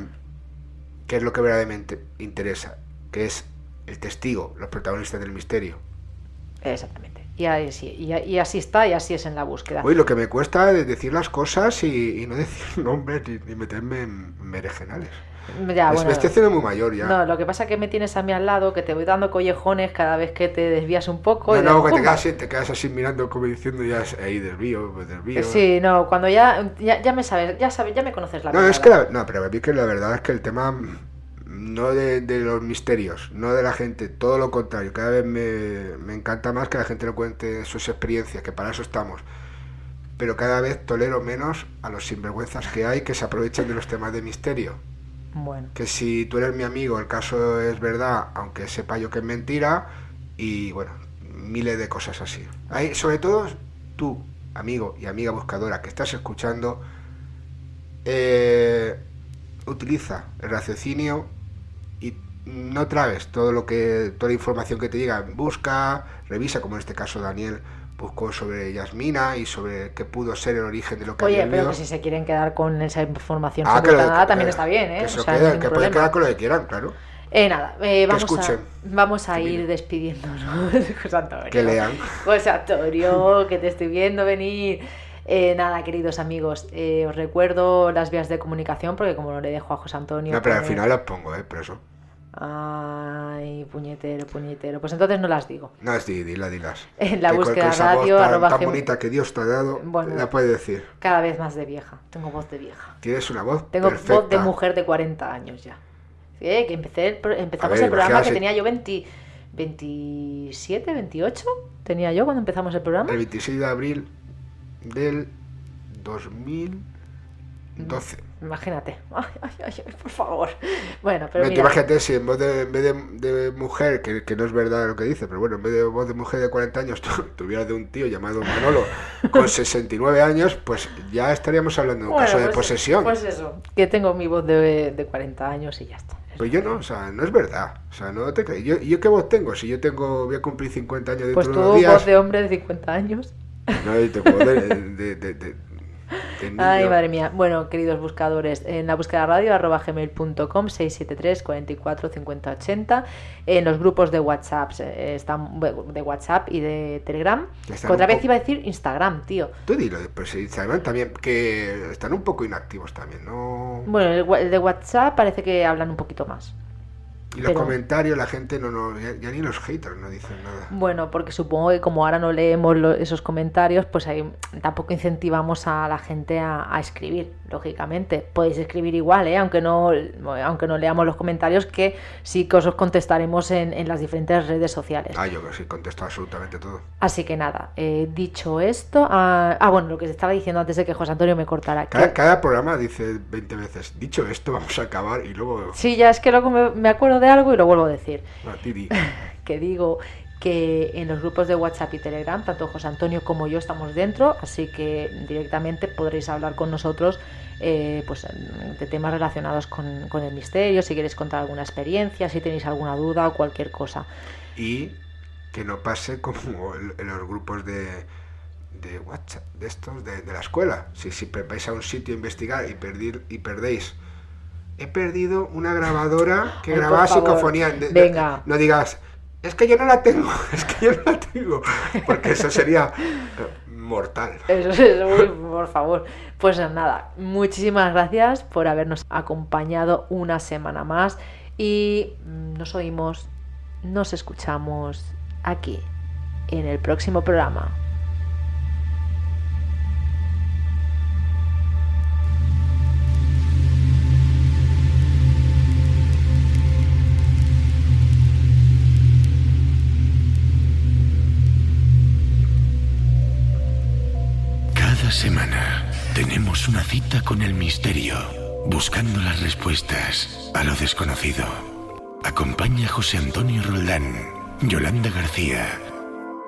es lo que verdaderamente interesa? Que es el testigo, los protagonistas del misterio. Exactamente. Y así está, y así es en la búsqueda. Hoy lo que me cuesta es decir las cosas y no decir nombres ni meterme en meregenales. Ya, Me estoy haciendo muy mayor ya. No, lo que pasa es que me tienes a mí al lado, que te voy dando collejones cada vez que te desvías un poco. No, y no, que ¡pumba! te quedas así mirando como diciendo ya ahí desvío. Sí, no, cuando ya me sabes, ya me conoces la No, verdad. es que pero a mí que la verdad es que el tema no de los misterios, no de la gente, todo lo contrario, cada vez me encanta más que la gente lo cuente sus experiencias, que para eso estamos. Pero cada vez tolero menos a los sinvergüenzas que hay que se aprovechan de los temas de misterio. Bueno, Que si tú eres mi amigo, el caso es verdad, aunque sepa yo que es mentira, y bueno, miles de cosas así. Hay, sobre todo tú, amigo y amiga buscadora que estás escuchando, utiliza el raciocinio y no tragues toda la información que te llega. Busca, revisa, como en este caso Daniel buscó sobre Yasmina y sobre qué pudo ser el origen de lo que oye, había pero vivido. que si se quieren quedar con esa información Ah, sobre que nada, también está bien, ¿eh? Que se O sea, queden, ningún que pueden problema. quedar con lo que quieran, claro. Nada, escuchen. vamos a Que ir miren. despidiéndonos. José Antonio. Que lean. José Antonio, que te estoy viendo venir. Nada, queridos amigos, os recuerdo las vías de comunicación, porque como no le dejo a José Antonio... No, pero al poner- final las pongo, por eso. Ay, puñetero. Pues entonces no las digo. No, dilas. En la Que búsqueda con esa radio, voz tan, arroba tan gmail- bonita que Dios te ha dado, Bueno. la puedes decir. Cada vez más de vieja. Tengo voz de vieja. Tienes una voz Tengo perfecta. voz de mujer de 40 años ya. Que empezamos el programa que tenía yo 27, 28, tenía yo cuando empezamos el programa. El 26 de abril del 2012. Imagínate. Ay, por favor. Bueno, pero mira. Imagínate si en vez de mujer, que no es verdad lo que dice, pero bueno, en vez de voz de mujer de 40 años tuvieras de un tío llamado Manolo con 69 años, pues ya estaríamos hablando de un caso de posesión. Pues eso, que tengo mi voz de 40 años y ya está. Pues yo no, o sea, no es verdad. O sea, no te crees. ¿Yo qué voz tengo? Si yo voy a cumplir 50 años dentro de unos días. Pues tu voz de hombre de 50 años. No, yo tengo voz de Ay, madre mía. Bueno, queridos buscadores, en la búsqueda radio @gmail.com 673 44 50 80, en los grupos de WhatsApp están de WhatsApp y de Telegram. Que otra vez iba a decir Instagram, tío. Tú dilo, pues Instagram también, que están un poco inactivos también, ¿no? Bueno, el de WhatsApp parece que hablan un poquito más. Y los comentarios, la gente ya ni los haters no dicen nada. Bueno, porque supongo que como ahora no leemos esos comentarios, pues ahí tampoco incentivamos a la gente a escribir, lógicamente. Podéis escribir igual, aunque no leamos los comentarios, que sí que os contestaremos en las diferentes redes sociales. Yo que sí, contesto absolutamente todo. Así que nada, dicho esto... bueno, lo que estaba diciendo antes de que José Antonio me cortara. Cada programa dice 20 veces, dicho esto, vamos a acabar y luego... Sí, ya es que luego me acuerdo de algo y lo vuelvo a decir. Que digo que en los grupos de WhatsApp y Telegram tanto José Antonio como yo estamos dentro, así que directamente podréis hablar con nosotros pues de temas relacionados con el misterio, si queréis contar alguna experiencia, si tenéis alguna duda o cualquier cosa. Y que no pase como en los grupos de WhatsApp de estos de la escuela. Si vais a un sitio a investigar y perdéis, he perdido una grabadora que grababa psicofonía. Venga. No digas, es que yo no la tengo, porque eso sería mortal. Eso, por favor. Pues nada, muchísimas gracias por habernos acompañado una semana más y nos oímos, nos escuchamos aquí en el próximo programa. Cada semana tenemos una cita con el misterio, buscando las respuestas a lo desconocido. Acompaña a José Antonio Roldán, Yolanda García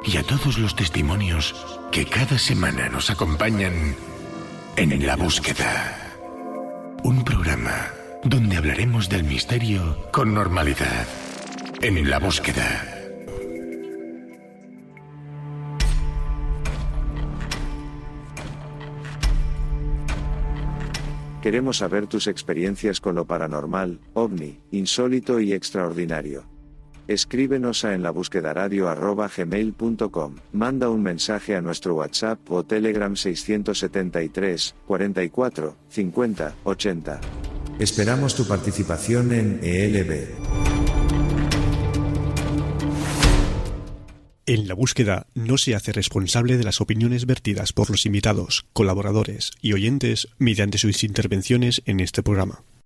y a todos los testimonios que cada semana nos acompañan en La Búsqueda. Un programa donde hablaremos del misterio con normalidad. En La Búsqueda. Queremos saber tus experiencias con lo paranormal, ovni, insólito y extraordinario. Escríbenos a enlabúsquedaradio@gmail.com, manda un mensaje a nuestro WhatsApp o Telegram 673 44 50 80. Esperamos tu participación en ELB. En La Búsqueda no se hace responsable de las opiniones vertidas por los invitados, colaboradores y oyentes mediante sus intervenciones en este programa.